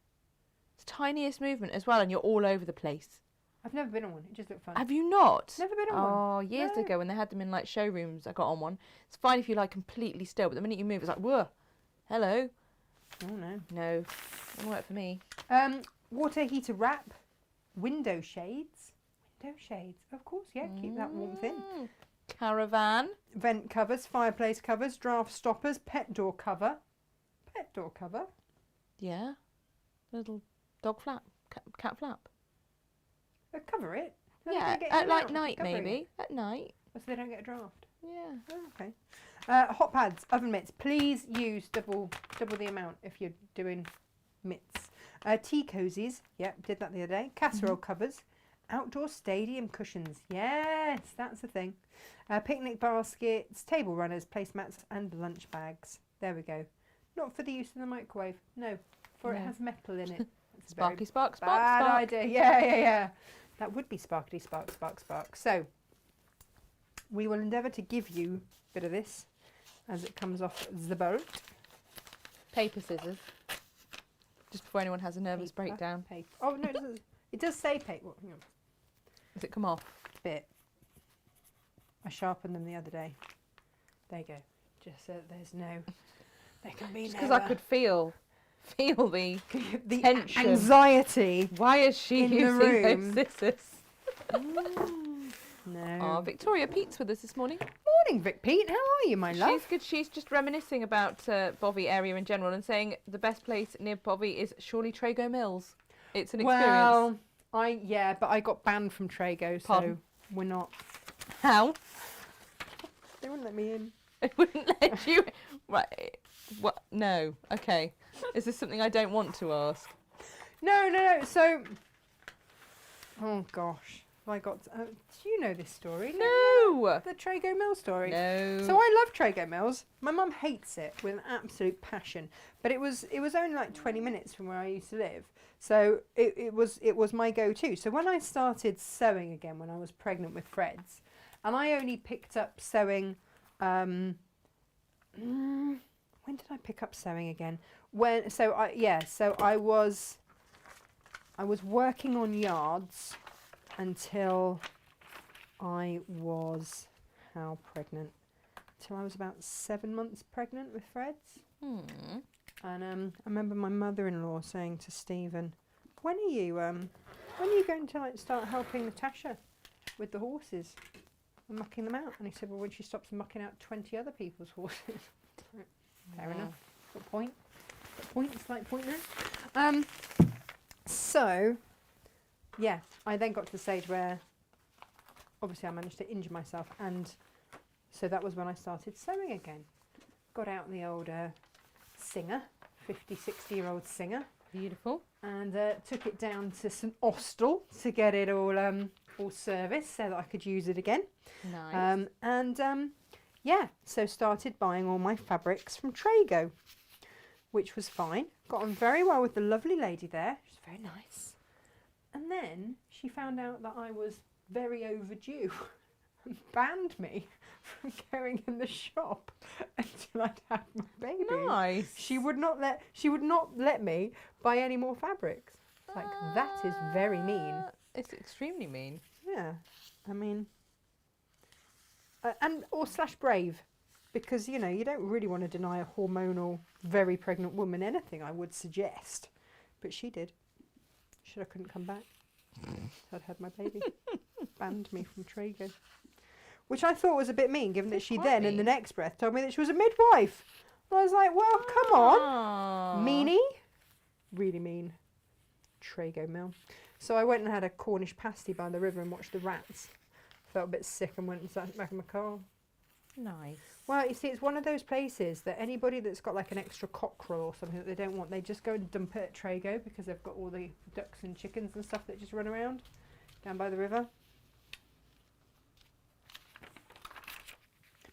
It's the tiniest movement as well, and you're all over the place. I've never been on one. It just looked fun. Have you not? Never been on one. Oh, years ago when they had them in like showrooms, I got on one. It's fine if you're like completely still, but the minute you move, it's like, whoa, hello. Oh no. No, doesn't work for me. Water heater wrap, window shades. Window shades, of course, yeah, keep that warmth in. Caravan. Vent covers, fireplace covers, draft stoppers, pet door cover. Pet door cover? Yeah. Little dog flap, cat flap. Cover it? Yeah, at like night maybe. At night. So they don't get a draft? Yeah. Oh, okay. Hot pads, oven mitts. Please use double the amount if you're doing mitts. Tea cozies. Yep, did that the other day. Casserole covers. Outdoor stadium cushions. Yes, that's the thing. Picnic baskets, table runners, placemats and lunch bags. There we go. Not for the use in the microwave. No, for it has metal in it. Sparky spark, spark, bad spark. idea. Yeah. That would be sparkly spark, spark, spark. So, we will endeavour to give you a bit of this as it comes off the bolt. Paper scissors. Just before anyone has a nervous breakdown. Paper. Oh, no, it does say paper. Oh, hang on. Does it come off? Bit. I sharpened them the other day. There you go. Just so there's no... There can be Just no... because I could feel the tension. Anxiety. Why is she in the using room. those scissors? No. Oh, Victoria Pete's with us this morning. Morning, Vic Pete. How are you, my love? She's good. She's just reminiscing about Bovey area in general and saying the best place near Bovey is surely Trago Mills. It's an experience. Well, but I got banned from Trago, Pardon? so we're not. How? They wouldn't let me in. They wouldn't let you. Right. What? No. Okay. Is this something I don't want to ask? No. So, oh gosh, have I got? Do you know this story? No. The Trago Mill story. No. So I love Trago Mills. My mum hates it with an absolute passion. But it was only like 20 minutes from where I used to live. So it was my go-to. So when I started sewing again when I was pregnant with Fred's, and I only picked up sewing. When did I pick up sewing again? I was working on yards until I was pregnant? Till I was about 7 months pregnant with Fred's. And I remember my mother-in-law saying to Stephen, when are you going to start helping Natasha with the horses and mucking them out? And he said, well, when she stops mucking out 20 other people's horses. Fair enough. Got a point. Slight point there. So, yeah, I then got to the stage where obviously I managed to injure myself, and so that was when I started sewing again. Got out the old Singer, 50, 60-year-old Singer. Beautiful. And took it down to St Austell to get it all serviced so that I could use it again. Nice. So started buying all my fabrics from Trago, which was fine. Got on very well with the lovely lady there. She was very nice. And then she found out that I was very overdue. banned me from going in the shop until I'd had my baby. Nice. She would not let me buy any more fabrics. Like, that is very mean. It's extremely mean. Yeah, I mean, or / brave, because you know you don't really want to deny a hormonal, very pregnant woman anything. I would suggest, but she did. She said I couldn't come back. I'd had my baby. Banned me from Trago, which I thought was a bit mean, given that she then, in the next breath, told me that she was a midwife. And I was like, well, come on, meanie, really mean. Trago mill. So I went and had a Cornish pasty by the river and watched the rats. Felt a bit sick and went and sat back in my car. Nice. Well, you see, it's one of those places that anybody that's got like an extra cockerel or something that they don't want, they just go and dump it at Trago because they've got all the ducks and chickens and stuff that just run around down by the river.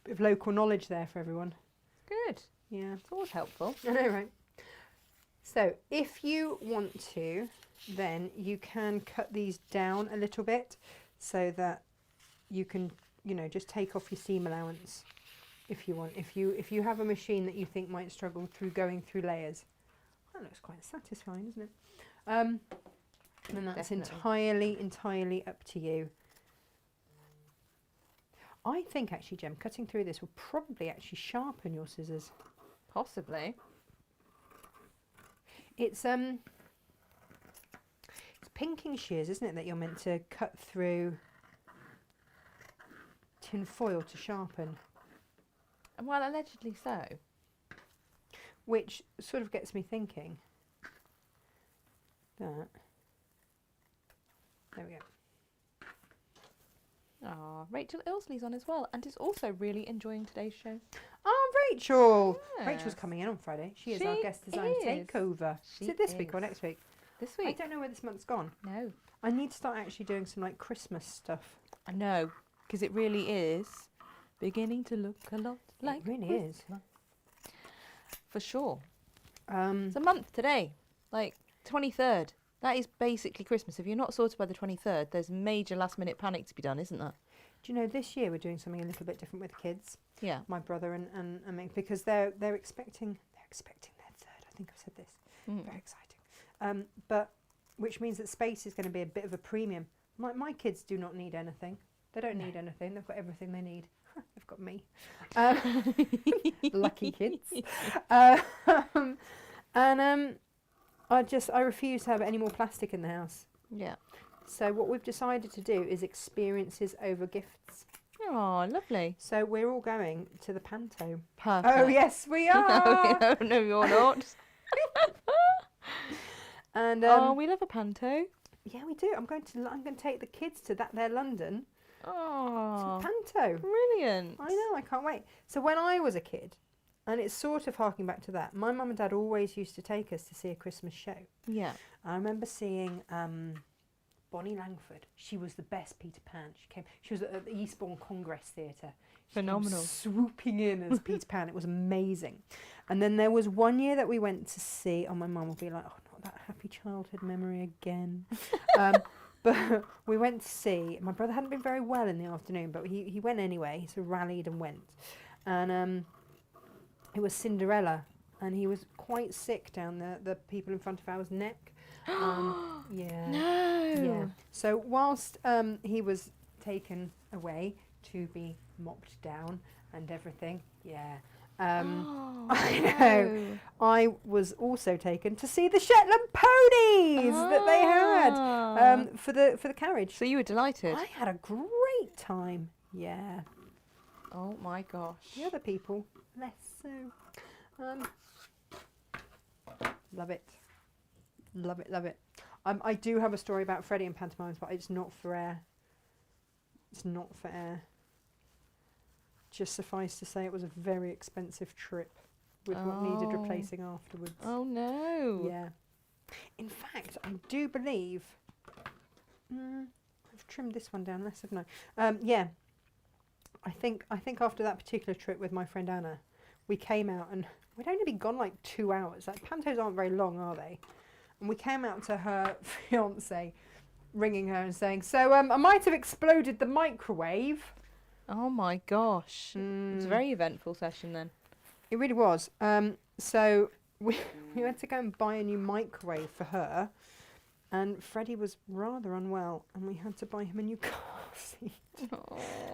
Bit of local knowledge there for everyone. Good. Yeah. It's always helpful. I know, right? So if you want to, then you can cut these down a little bit so that you can, you know, just take off your seam allowance if you want. If you have a machine that you think might struggle through going through layers. That looks quite satisfying, isn't it? And that's entirely up to you. I think actually, Jem, cutting through this will probably actually sharpen your scissors. Possibly. It's pinking shears, isn't it, that you're meant to cut through tin foil to sharpen. Well, allegedly so. Which sort of gets me thinking that... There we go. Ah, Rachel Ilsley's on as well, and is also really enjoying today's show. Oh, Rachel! Yes. Rachel's coming in on Friday. She is our guest design takeover. Is it this week or next week? This week. I don't know where this month's gone. No. I need to start actually doing some like Christmas stuff. I know, because it really is beginning to look a lot like it really Christmas. is. For sure. It's It's a month today, like 23rd. That is basically Christmas. If you're not sorted by the 23rd, there's major last-minute panic to be done, isn't there? Do you know, this year we're doing something a little bit different with kids. Yeah. My brother and me, because they're expecting their third. I think I've said this. Very exciting. But which means that space is going to be a bit of a premium. My kids do not need anything. They don't need anything. They've got everything they need. They've got me. Lucky kids. I refuse to have any more plastic in the house. Yeah. So what we've decided to do is experiences over gifts. Oh, lovely. So we're all going to the Panto. Perfect. Oh, yes, we are. No, you're not. And we love a panto. Yeah, we do. I'm going to take the kids to their London. Oh, Panto. brilliant. I know, I can't wait. So when I was a kid, and it's sort of harking back to that, my mum and dad always used to take us to see a Christmas show. Yeah. I remember seeing Bonnie Langford. She was the best Peter Pan. She was at the Eastbourne Congress Theatre. Phenomenal. Swooping in as Peter Pan. It was amazing. And then there was one year that we went to see, my mum would be like, oh, not that happy childhood memory again. But we went to see, my brother hadn't been very well in the afternoon, but he went anyway. He sort of rallied and went. And it was Cinderella, and he was quite sick down the people in front of our neck. Yeah. No. Yeah. So whilst he was taken away to be mopped down and everything, yeah. I know. I was also taken to see the Shetland ponies that they had for the carriage. So you were delighted. I had a great time. Yeah. Oh my gosh. The other people, less so. Love it. Love it, love it. I do have a story about Freddie and pantomimes, but it's not for air. It's not for air. Just suffice to say it was a very expensive trip with what needed replacing afterwards. Oh no. Yeah. In fact, I do believe... I've trimmed this one down less, haven't I? Yeah. I think after that particular trip with my friend Anna, we came out and we'd only been gone like 2 hours. Like, pantos aren't very long, are they? And we came out to her fiance, ringing her and saying, so I might have exploded the microwave. Oh my gosh. It was a very eventful session then. It really was. So we had to go and buy a new microwave for her, and Freddie was rather unwell, and we had to buy him a new car seat.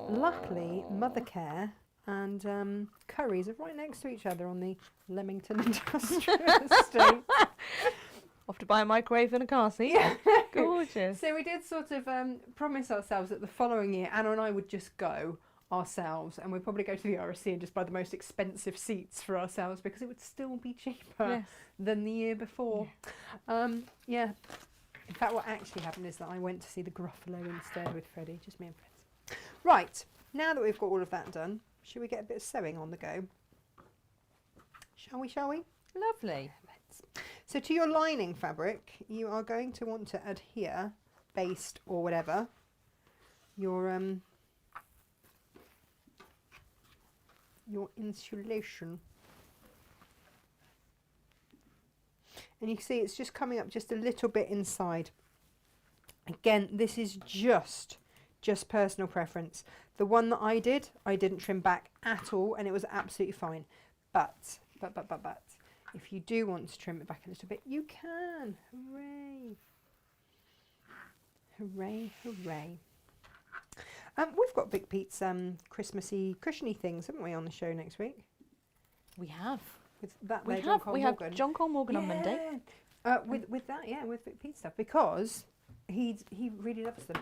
Luckily, Mothercare and Curry's are right next to each other on the Leamington Industrial Estate. Off to buy a microwave and a car seat. Yeah. Gorgeous. So we did sort of promise ourselves that the following year, Anna and I would just go ourselves, and we'd probably go to the RSC and just buy the most expensive seats for ourselves because it would still be cheaper than the year before. Yeah. In fact, what actually happened is that I went to see the Gruffalo instead with Freddie, just me and friends. Right, now that we've got all of that done, should we get a bit of sewing on the go? Shall we, shall we? Lovely. So to your lining fabric, you are going to want to adhere, baste or whatever, your insulation. And you can see it's just coming up just a little bit inside. Again, this is just personal preference. The one that I didn't trim back at all, and it was absolutely fine. But, if you do want to trim it back a little bit, you can. Hooray. Hooray, hooray. We've got Big Pete's Christmassy cushiony things, haven't we, on the show next week? We have. With that We John Cole have Morgan. John Cole Morgan on Monday. With that, yeah, with Big Pete stuff, because he really loves them,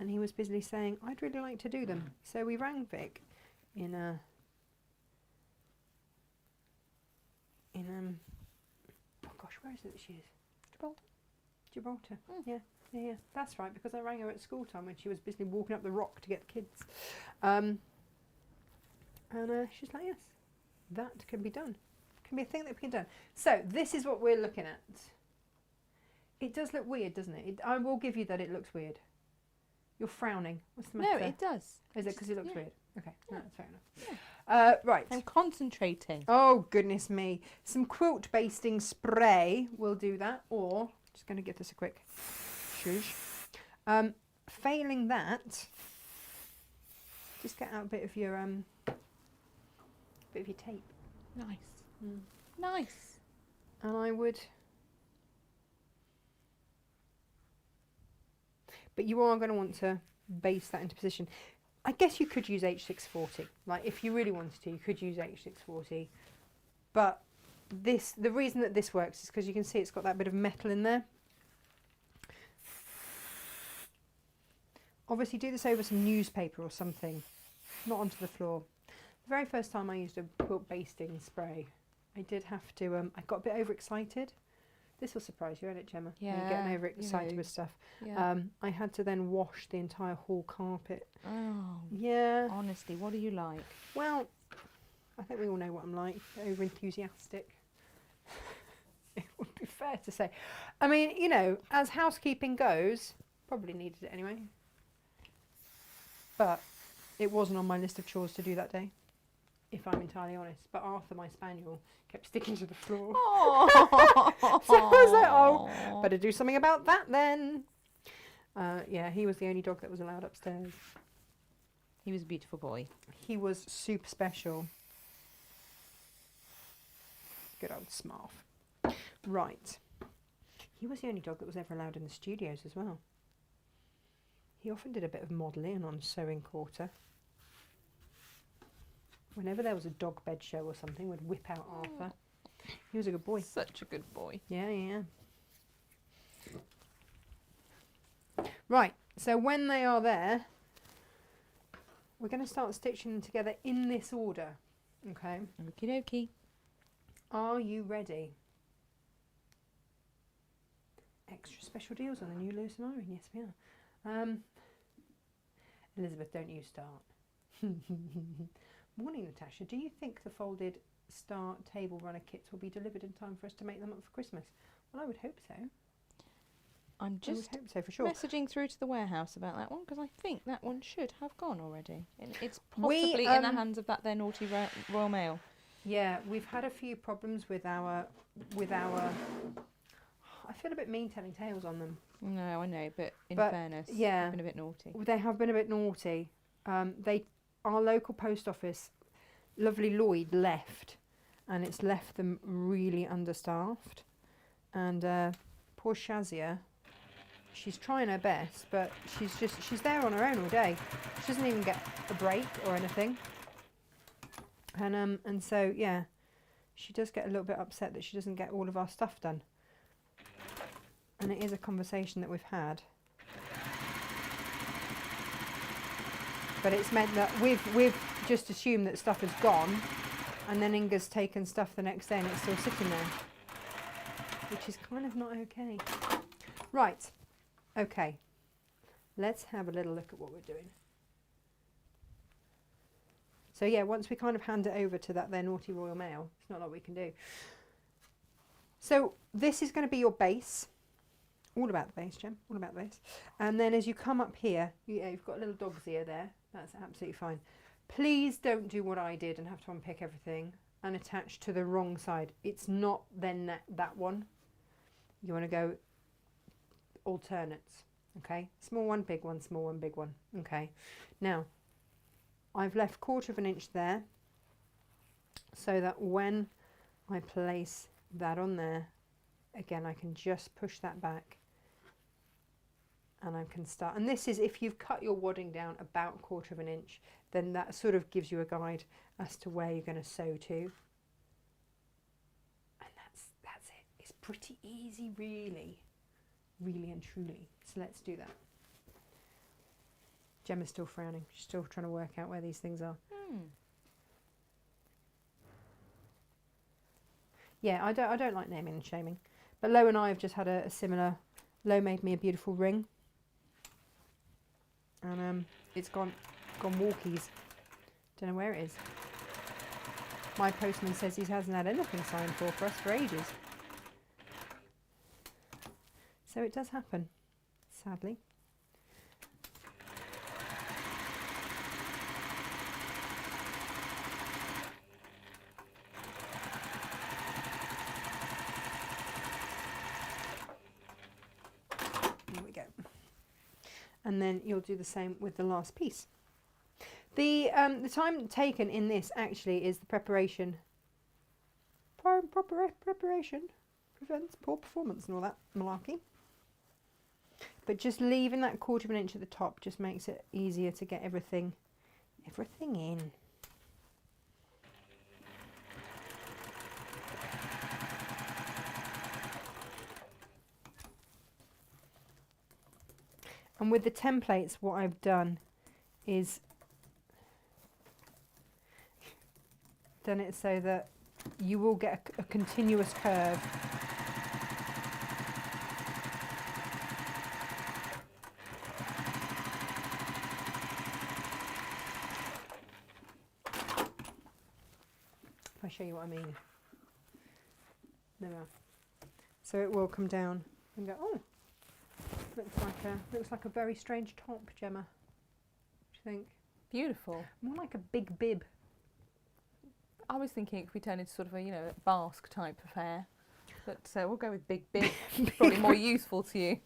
and he was busily saying, I'd really like to do them. So we rang Vic in oh gosh, where is it that she is? Gibraltar. Yeah, that's right, because I rang her at school time when she was busily walking up the rock to get the kids. And she's like, yes, that can be done. Can be a thing that can be done. So this is what we're looking at. It does look weird, doesn't it? I will give you that it looks weird. You're frowning. What's the matter? No, it does. Is it because it looks weird? Okay, no, that's fair enough. Yeah. Right. I'm concentrating. Oh, goodness me. Some quilt basting spray will do that, or, just going to give this a quick shush. Failing that, just get out a bit of your tape. Nice. Nice. And I would... But you are going to want to base that into position. I guess you could use H640. Like, if you really wanted to, you could use H640. But the reason that this works is because you can see it's got that bit of metal in there. Obviously, do this over some newspaper or something, not onto the floor. The very first time I used a quilt basting spray, I did have to, I got a bit overexcited. This will surprise you, won't it, Gemma? Yeah. You're getting overexcited with stuff. Yeah. I had to then wash the entire hall carpet. Oh. Yeah. Honestly, what are you like? Well, I think we all know what I'm like. Over enthusiastic. It would be fair to say. I mean, you know, as housekeeping goes, probably needed it anyway. But it wasn't on my list of chores to do that day, if I'm entirely honest. But Arthur, my spaniel, kept sticking to the floor. So I was like, oh, better do something about that then. Yeah, he was the only dog that was allowed upstairs. He was a beautiful boy. He was super special. Good old Smurf. Right. He was the only dog that was ever allowed in the studios as well. He often did a bit of modelling on Sewing Quarter. Whenever there was a dog bed show or something, we'd whip out Arthur. He was a good boy. Such a good boy. Yeah, yeah. Right, so when they are there, we're going to start stitching them together in this order. Okay. Okie dokie. Are you ready? Extra special deals on the new Lewis and Irene. Yes, we are. Elizabeth, don't you start. Morning, Natasha. Do you think the folded Star table runner kits will be delivered in time for us to make them up for Christmas? Well, I would hope so. I'm just I would hope so, for sure. messaging through to the warehouse about that one because I think that one should have gone already. It's possibly in the hands of that their naughty Royal Mail. Yeah, we've had a few problems with our. I feel a bit mean telling tales on them. No, I know, but in fairness, yeah, they've been a bit naughty. They have been a bit naughty. our local post office, lovely Lloyd, left, and it's left them really understaffed. And poor Shazia, she's trying her best, but she's there on her own all day. She doesn't even get a break or anything. And so yeah, she does get a little bit upset that she doesn't get all of our stuff done. And it is a conversation that we've had. But it's meant that we've just assumed that stuff is gone, and then Inga's taken stuff the next day and it's still sitting there, which is kind of not okay. Right, okay, let's have a little look at what we're doing. So yeah, once we kind of hand it over to that their naughty Royal Mail, it's not a lot we can do. So this is going to be your base. All about the base, Gem, all about the base. And then as you come up here, you've got a little dog's ear there. That's absolutely fine. Please don't do what I did and have to unpick everything and attach to the wrong side. It's not then that one. You want to go alternates, okay? Small one, big one, small one, big one, okay? Now, I've left 1/4 inch there so that when I place that on there, again, I can just push that back and I can start. And this is if you've cut your wadding down about 1/4 inch, then that sort of gives you a guide as to where you're going to sew to. And that's it. It's pretty easy, really and truly. So let's do that. Gemma's still frowning. She's still trying to work out where these things are. Yeah, I don't like naming and shaming. But Lo and I have just had a similar. Lo made me a beautiful ring, and it's gone walkies. Don't know where it is. My postman says he hasn't had anything signed for us for ages. So it does happen, sadly. And then you'll do the same with the last piece. The time taken in this actually is the preparation. Proper preparation prevents poor performance and all that malarkey. But just leaving that 1/4 inch at the top just makes it easier to get everything in. And with the templates, what I've done is done it so that you will get a continuous curve. If I show you what I mean. There we are. So it will come down and go, oh. Looks like a very strange top, Gemma. What do you think? Beautiful. More like a big bib. I was thinking it could be turned into sort of a basque type affair, but we'll go with big bib. Probably more useful to you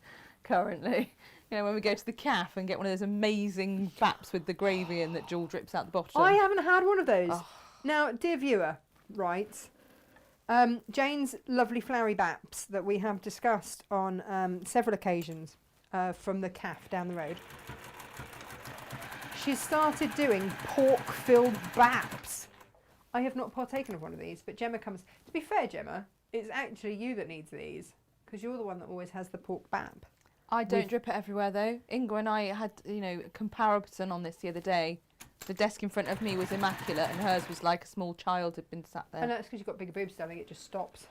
currently. When we go to the cafe and get one of those amazing baps with the gravy in that jewel drips out the bottom. I haven't had one of those. Oh. Now, dear viewer, right. Jane's lovely flowery baps that we have discussed on several occasions from the cafe down the road. She's started doing pork-filled baps. I have not partaken of one of these, but Gemma comes. To be fair, Gemma, it's actually you that needs these because you're the one that always has the pork bap. I don't drip it everywhere though. Inga and I had, a comparison on this the other day. The desk in front of me was immaculate and hers was like a small child had been sat there. And that's because you've got bigger boobs, darling, it just stops.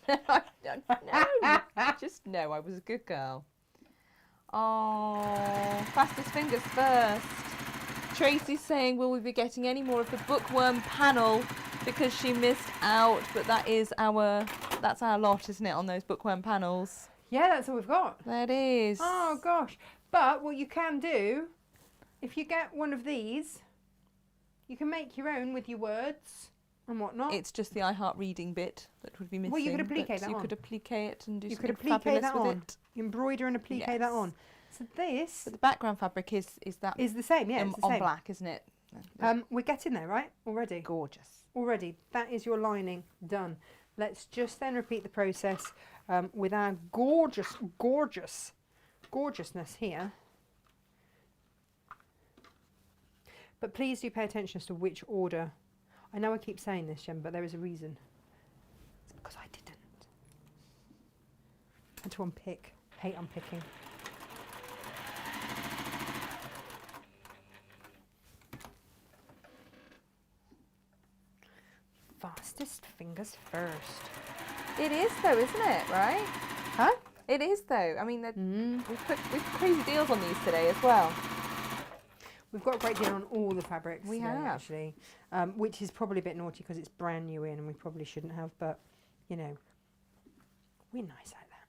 I don't know. Just know I was a good girl. Oh, fastest fingers first. Tracy's saying, will we be getting any more of the bookworm panel because she missed out? But that's our lot, isn't it, on those bookworm panels? Yeah, that's all we've got. That is. Oh, gosh. But what you can do, if you get one of these, you can make your own with your words and whatnot. It's just the I Heart Reading bit that would be missing. Well, you could applique that on. You could applique it and do something fabulous that with it. Embroider and applique that on. So this... But the background fabric is the same, yeah. It's the on same. black, isn't it? We're getting there, right? Already. Gorgeous. Already. That is your lining done. Let's just then repeat the process with our gorgeousness here. But please do pay attention as to which order. I know I keep saying this, Jem, but there is a reason. It's because I didn't. I had to unpick. Hate unpicking. Fastest fingers first. It is though, isn't it? Right? Huh? It is though. I mean, we've put crazy deals on these today as well. We've got a great deal on all the fabrics. We have actually, which is probably a bit naughty because it's brand new in, and we probably shouldn't have. But you know, we're nice like that.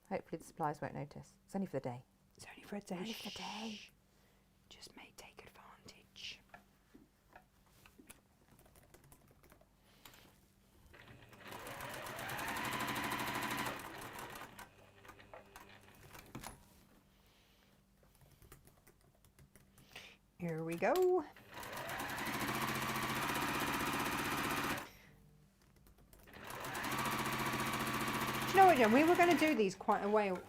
Hopefully the suppliers won't notice. It's only for the day. It's only for a day. Only for the day. Just may take advantage. Here we go. Do you know what, Jen? We were going to do these quite a long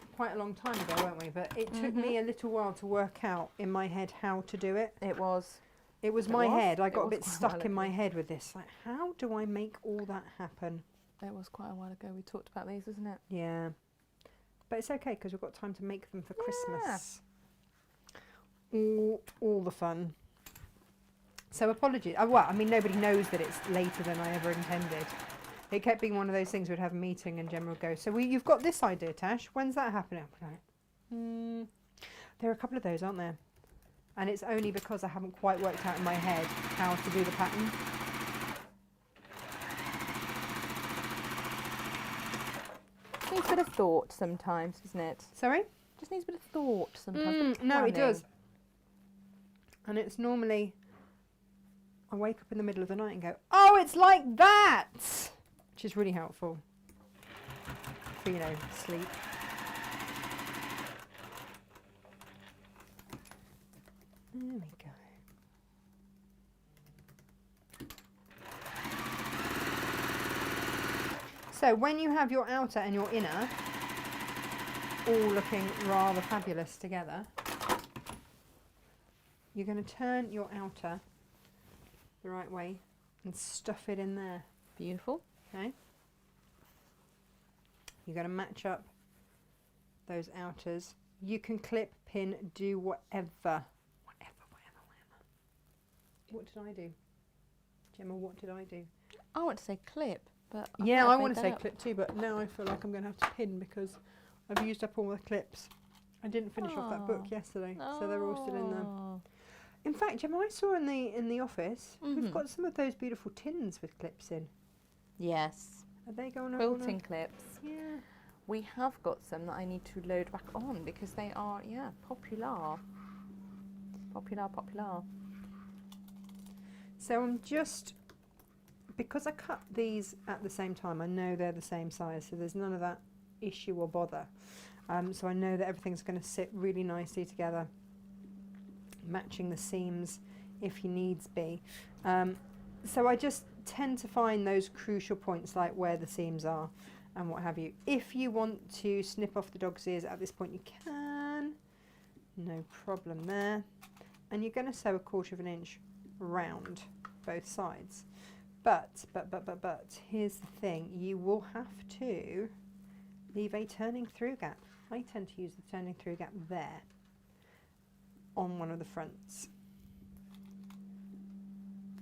time ago, weren't we? But it took me a little while to work out in my head how to do it. It was my head. I got a bit stuck in my head with this. Like, how do I make all that happen? It was quite a while ago we talked about these, wasn't it? Yeah. But it's okay because we've got time to make them for Christmas. All the fun. So apologies. Well, I mean, nobody knows that it's later than I ever intended. It kept being one of those things we'd have a meeting and Gemma would go, so you've got this idea, Tash. When's that happening? I'm like, there are a couple of those, aren't there? And it's only because I haven't quite worked out in my head how to do the pattern. Needs a bit of thought sometimes, doesn't it? Sorry? Just needs a bit of thought sometimes. No, it does. And it's normally, I wake up in the middle of the night and go, oh, it's like that! Which is really helpful for, you know, sleep. There we go. So when you have your outer and your inner all looking rather fabulous together, you're going to turn your outer the right way and stuff it in there. Beautiful. Okay. You're going to match up those outers. You can clip, pin, do whatever. What did I do? Gemma, what did I do? I want to say clip, but yeah, I want to say clip too, but now I feel like I'm going to have to pin because I've used up all the clips. I didn't finish off that book yesterday, so they're all still in there. In fact, Gemma, I saw in the office, we've got some of those beautiful tins with clips in. Yes. Are they going on? Quilting clips. Yeah. We have got some that I need to load back on because they are, popular. Popular. So I'm just, because I cut these at the same time, I know they're the same size, so there's none of that issue or bother. So I know that everything's going to sit really nicely together, matching the seams if needs be. So I just tend to find those crucial points like where the seams are and what have you. If you want to snip off the dog's ears at this point, you can. No problem there. And you're going to sew 1/4 inch round both sides. But here's the thing, you will have to leave a turning through gap. I tend to use the turning through gap there on one of the fronts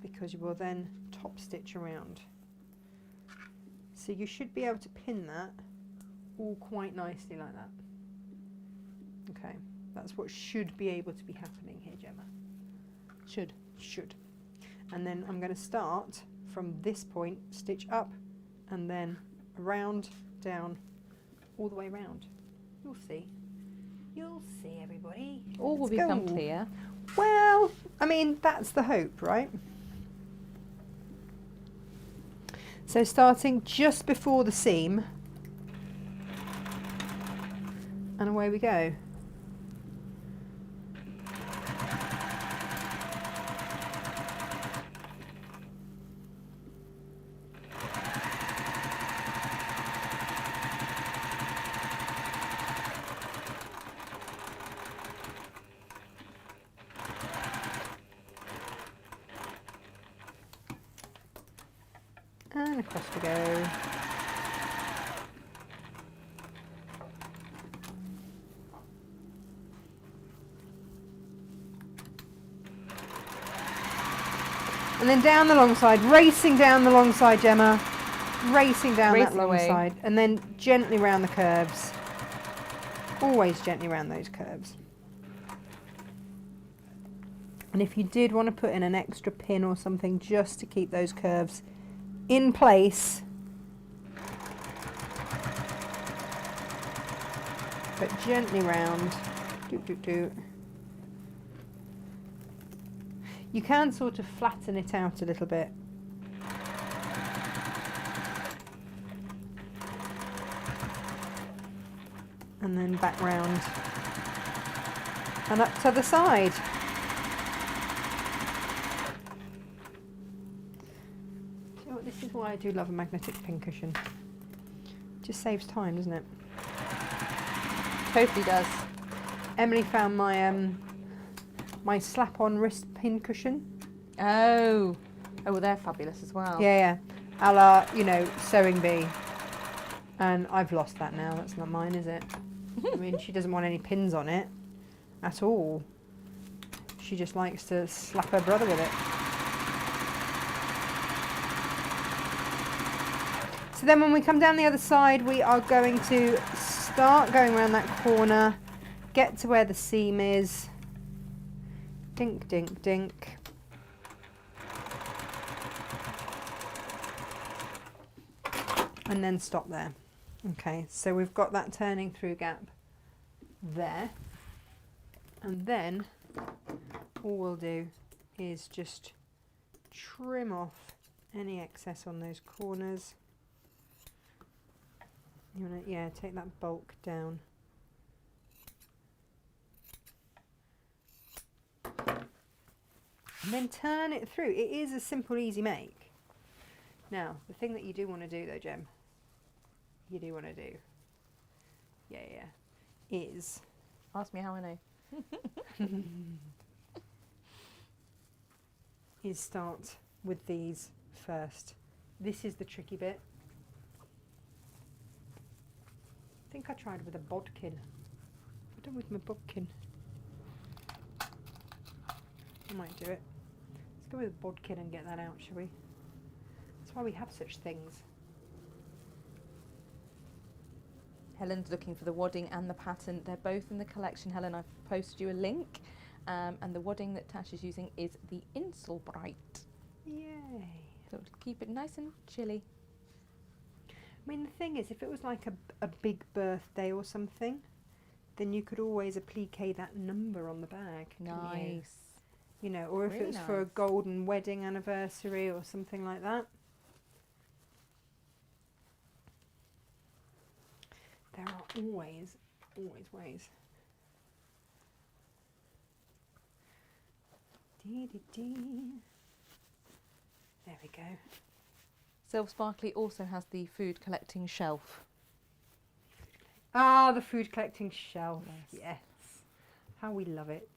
because you will then top stitch around. So you should be able to pin that all quite nicely like that. Okay, that's what should be able to be happening here, Gemma. Should. And then I'm going to start from this point, stitch up, and then around, down, all the way around. You'll see. You'll see, everybody. All will become clear. Well, I mean, that's the hope, right? So starting just before the seam, and away we go. And across we go. And then down the long side, racing down the long side, Gemma. Racing down that long side. And then gently round the curves. Always gently round those curves. And if you did want to put in an extra pin or something just to keep those curves in place, but gently round. Doot, doot, doot. You can sort of flatten it out a little bit. And then back round. And up to the side. Do you know what, this is why I do love a magnetic pincushion. Just saves time, doesn't it? Totally does. Emily found my my slap-on wrist pincushion. Oh, well, they're fabulous as well. Yeah, a la, you know, sewing bee. And I've lost that now. That's not mine, is it? I mean, she doesn't want any pins on it at all. She just likes to slap her brother with it. So then when we come down the other side, we are going to start going around that corner, get to where the seam is. Dink, dink, dink. And then stop there. Okay, so we've got that turning through gap there. And then all we'll do is just trim off any excess on those corners. You wanna, yeah, take that bulk down. And then turn it through. It is a simple, easy make. Now, the thing that you do want to do though, Gem, you do want to do, is... Ask me how I know. is start with these first. This is the tricky bit. I think I tried with a bodkin. I've done with my bodkin. I might do it. Let's go with a bodkin and get that out, shall we? That's why we have such things. Helen's looking for the wadding and the pattern. They're both in the collection, Helen. I've posted you a link. And the wadding that Tasha's using is the Inselbright. Yay. So to keep it nice and chilly. I mean, the thing is, if it was like a big birthday or something, then you could always applique that number on the bag. Nice. You know, or if Really it was nice. for a golden wedding anniversary or something like that. There are always ways. There we go. Silver Sparkly also has the food collecting shelf. Ah, the food collecting shelf. Yes. Yes. How we love it.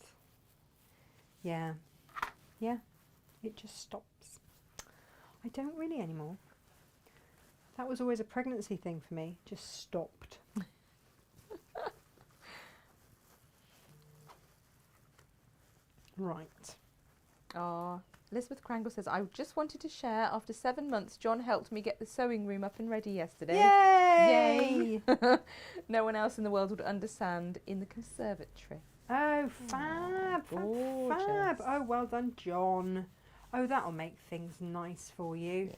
Yeah. Yeah. It just stops. I don't really anymore. That was always a pregnancy thing for me. Just stopped. Right. Ah, Elizabeth Crangle says, I just wanted to share, after 7 months, John helped me get the sewing room up and ready yesterday. Yay! Yay! No one else in the world would understand in the conservatory. Oh, fab, Gorgeous. fab. Oh, well done, John. Oh, that'll make things nice for you. Yeah.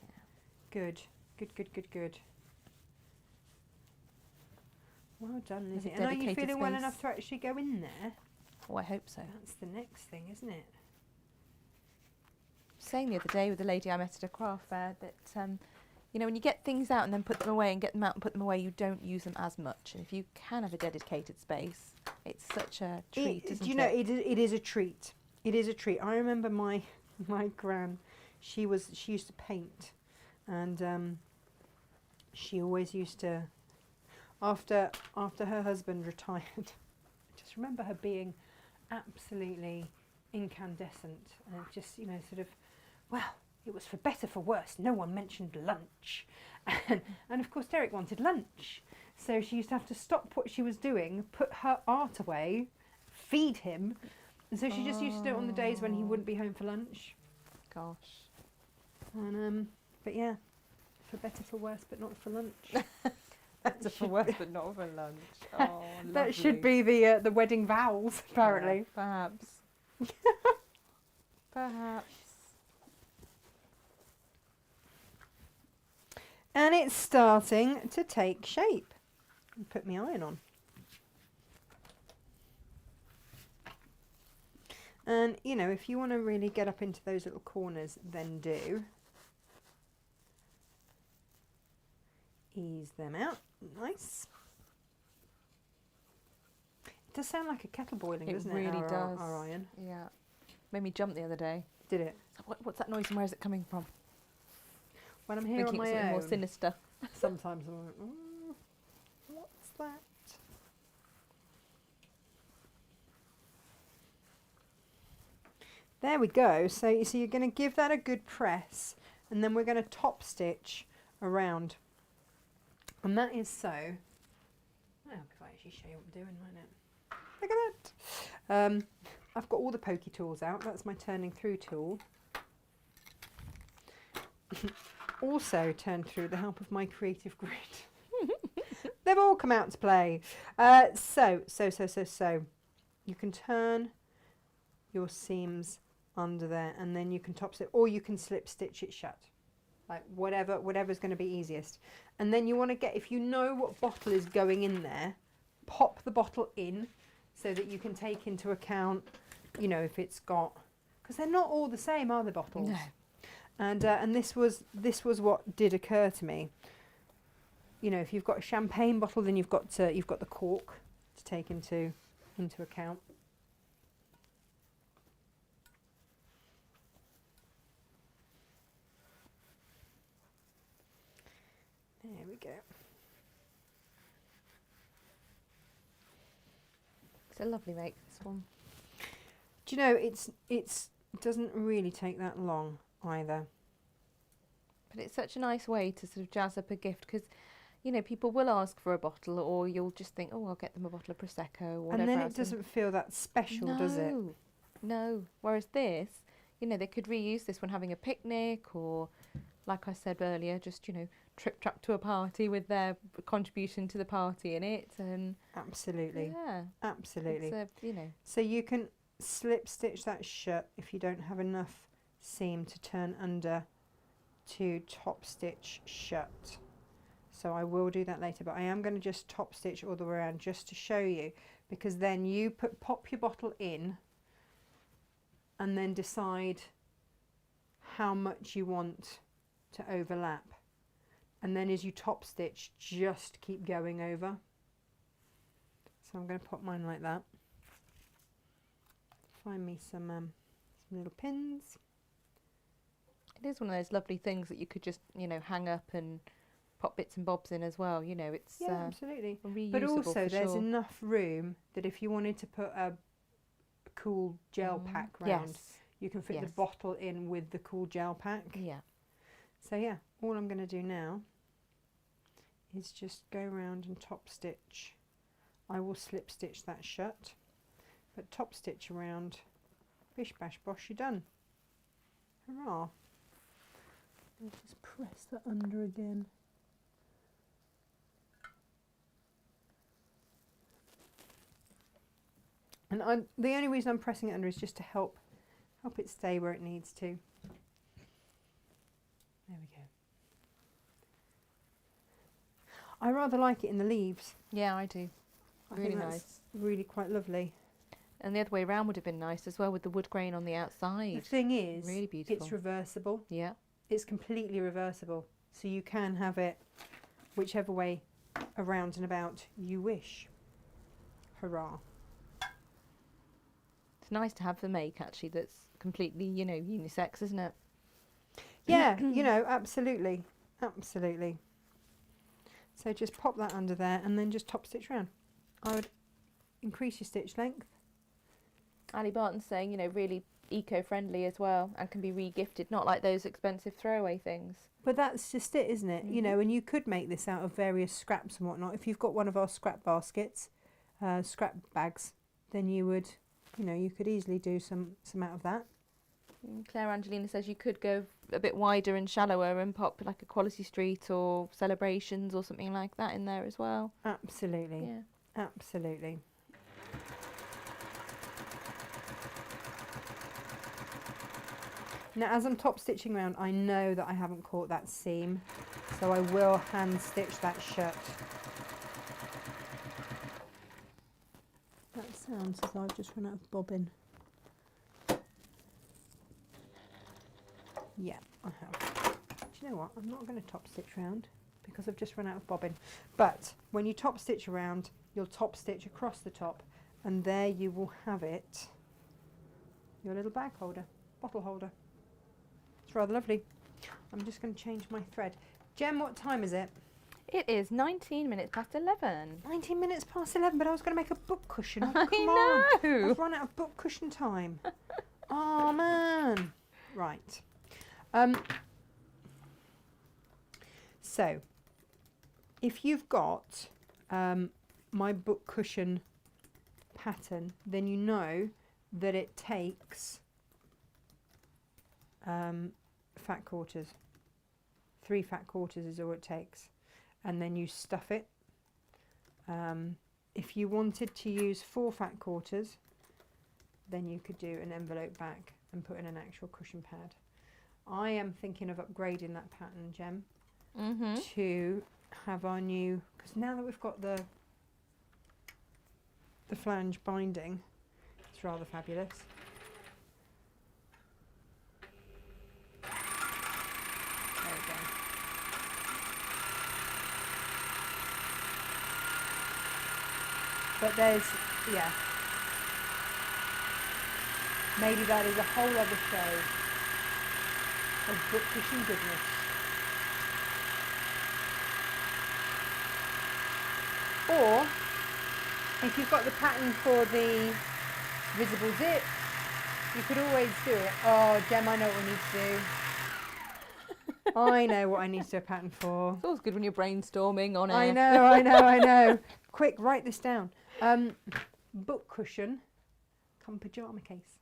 Good, good, good, good, good. Well done, There's Lizzie. a And are you dedicated feeling well space. enough to actually go in there? Oh, I hope so. That's the next thing, isn't it? Saying the other day with a lady I met at a craft fair that, you know, when you get things out and then put them away and get them out and put them away, you don't use them as much. And if you can have a dedicated space, it's such a treat, isn't it? Do you know, it is a treat. It is a treat. I remember my gran, she used to paint, and she always used to, after her husband retired, I just remember her being absolutely incandescent and just, you know, sort of, well, it was for better for worse. No one mentioned lunch. And of course Derek wanted lunch. So she used to have to stop what she was doing, put her art away, feed him. And so she just used to do it on the days when he wouldn't be home for lunch. Gosh. And but yeah, for better for worse, but not for lunch. Better for worse, but not for lunch. Oh, that should be the wedding vows, apparently. Yeah, perhaps. Perhaps. And it's starting to take shape. Put my iron on. And, you know, if you want to really get up into those little corners, then do. Ease them out. Nice. It does sound like a kettle boiling, doesn't it? It really does. Our iron. Yeah. Made me jump the other day. Did it? What's that noise and where is it coming from? When I'm here on my own. More sinister. Sometimes I'm like, what's that? There we go. So you're going to give that a good press, and then we're going to top stitch around. And that is so. Well, if I actually show you what I'm doing right now. Look at that. I've got all the pokey tools out. That's my turning through tool. Also turned through the help of my creative grid. They've all come out to play. So you can turn your seams under there, and then you can top stitch, or you can slip stitch it shut, like whatever's going to be easiest. And then you want to get, if you know what bottle is going in there, pop the bottle in so that you can take into account, you know, if it's got, because they're not all the same, are the bottles? No. And this was what did occur to me. You know, if you've got a champagne bottle, then you've got the cork to take into account. There we go. It's a lovely make, this one. Do you know, it doesn't really take that long either. But it's such a nice way to sort of jazz up a gift, because, you know, people will ask for a bottle, or you'll just think, oh, I'll get them a bottle of Prosecco or whatever. And then else. it doesn't feel that special, does it? No. Whereas this, you know, they could reuse this when having a picnic, or, like I said earlier, just, you know, trip-trap to a party with their contribution to the party in it. And absolutely. Yeah. Absolutely. You know. So you can slip stitch that shut if you don't have enough seam to turn under to top stitch shut. So I will do that later, but I am going to just top stitch all the way around just to show you, because then you pop your bottle in and then decide how much you want to overlap, and then as you top stitch, just keep going over. So I'm going to pop mine like that. Find me some little pins. It is one of those lovely things that you could just, you know, hang up and pop bits and bobs in as well. You know, it's absolutely. Reusable, but also there's sure. enough room that if you wanted to put a cool gel pack round, you can fit the bottle in with the cool gel pack. Yeah. So yeah, all I'm going to do now is just go around and top stitch. I will slip stitch that shut, but top stitch around. Bish bash bosh, you're done. Hurrah. Let's just press that under again. And the only reason I'm pressing it under is just to help it stay where it needs to. There we go. I rather like it in the leaves. Yeah, I do. Really nice. Really quite lovely. And the other way around would have been nice as well, with the wood grain on the outside. The thing is, really beautiful. It's reversible. Yeah. It's completely reversible. So you can have it whichever way around and about you wish. Hurrah. It's nice to have the make, actually, that's completely, you know, unisex, isn't it? Yeah, you know, absolutely. Absolutely. So just pop that under there and then just top stitch around. I would increase your stitch length. Ali Barton's saying, you know, really eco-friendly as well, and can be re-gifted, not like those expensive throwaway things. But that's just it, isn't it? You know, and you could make this out of various scraps and whatnot. If you've got one of our scrap baskets, scrap bags, then you would, you know, you could easily do some out of that. Claire Angelina says you could go a bit wider and shallower and pop like a Quality Street or Celebrations or something like that in there as well. Absolutely. Yeah. Absolutely. Now, as I'm top stitching around, I know that I haven't caught that seam, so I will hand stitch that shut. That sounds as though I've just run out of bobbin. Yeah, I have. Do you know what? I'm not going to top stitch round because I've just run out of bobbin. But when you top stitch around, you'll top stitch across the top, and there you will have it. Your little bag holder, bottle holder. It's rather lovely. I'm just going to change my thread. Jem, what time is it? It is 19 minutes past 11. 19 minutes past 11, but I was going to make a book cushion. Oh, come I on. know. I've run out of book cushion time. Oh, man. Right. So, if you've got my book cushion pattern, then you know that it takes fat quarters. 3 fat quarters is all it takes. And then you stuff it. If you wanted to use 4 fat quarters, then you could do an envelope back and put in an actual cushion pad. I am thinking of upgrading that pattern, Jem, to have our new, because now that we've got the flange binding, it's rather fabulous. There we go. But there's, yeah, maybe that is a whole other show of book cushion goodness. Or, if you've got the pattern for the visible zip, you could always do it. Oh, Jem, I know what we need to do. I know what I need to do a pattern for. It's always good when you're brainstorming on it. I know. Quick, write this down. Book cushion, come pyjama case.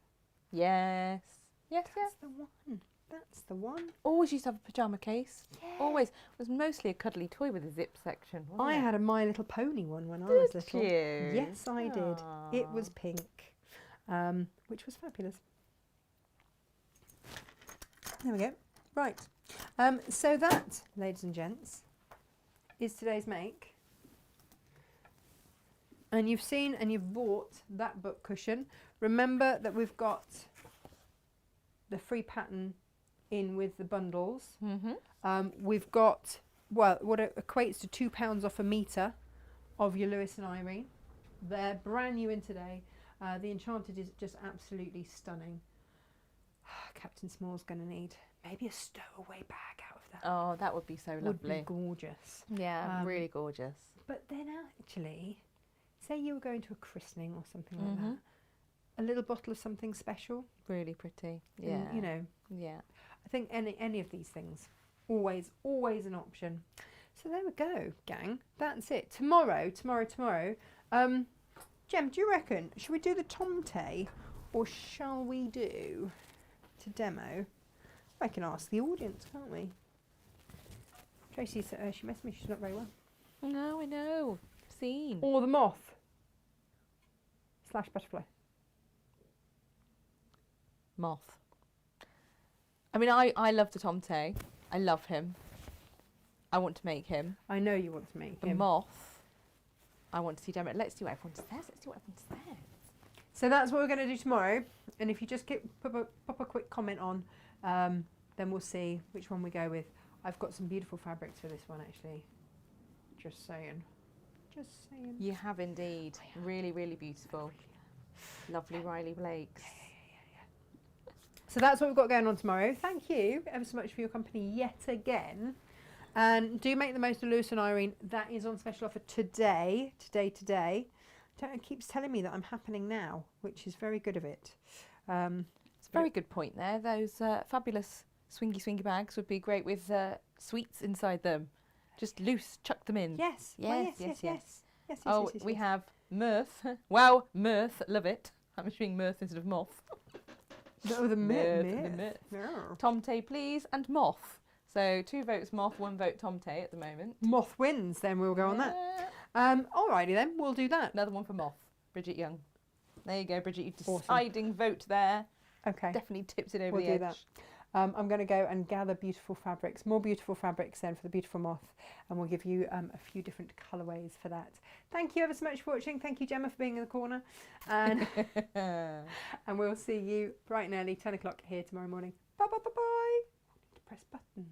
Yes. Yes, yes. That's the one. That's the one. Always used to have a pyjama case. Yeah. Always. It was mostly a cuddly toy with a zip section, wasn't I it? had a My Little Pony one when I was Did little. you? Yes, I did. It was Aw. pink, which was fabulous. There we go. Right. So that, ladies and gents, is today's make. And you've seen and you've bought that book cushion. Remember that we've got the free pattern in with the bundles. We've got, well, what it equates to £2 off a metre of your Lewis and Irene. They're brand new in today. The Enchanted is just absolutely stunning. Captain Small's going to need maybe a stowaway bag out of that. Oh, that would be so lovely. Would be gorgeous. Yeah, really gorgeous. But then actually, say you were going to a christening or something like that, a little bottle of something special. Really pretty. Yeah. And, you know, Yeah. I think any of these things, always an option. So there we go, gang. That's it. Tomorrow. Jem, do you reckon, should we do the tomte or shall we do to demo? I can ask the audience, can't we? Tracy said she messaged me, she's not very well. No, I know. I've seen. Or the moth / butterfly. Moth. I mean, I love the tomte. I love him. I want to make him. I know you want to make The him. moth, I want to see demo. Let's see what everyone says. Let's see what everyone says. So that's what we're going to do tomorrow. And if you just pop a quick comment on, then we'll see which one we go with. I've got some beautiful fabrics for this one, actually. Just saying. Just saying. You have indeed. Really, really beautiful. Lovely Riley Blakes. So that's what we've got going on tomorrow. Thank you ever so much for your company yet again. And do make the most of Lewis and Irene. That is on special offer today. It keeps telling me that I'm happening now, which is very good of it. It's Very good point there. Those fabulous swingy bags would be great with sweets inside them. Just loose, chuck them in. Yes. Yes. We have mirth. Wow, mirth, love it. I'm assuming mirth instead of moth. No, the Mirth. myth. Tomte, please, and moth. So 2 votes moth, 1 vote Tomte at the moment. Moth wins, then we'll go on that. Alrighty then, we'll do that. Another one for moth. Bridget Young. There you go, Bridget. You've deciding vote there. Okay. Definitely tips it over We'll the do edge. that. I'm going to go and gather beautiful fabrics, more beautiful fabrics then for the beautiful moth, and we'll give you a few different colourways for that. Thank you ever so much for watching. Thank you, Gemma, for being in the corner. And, and we'll see you bright and early, 10 o'clock here tomorrow morning. Bye. Press button.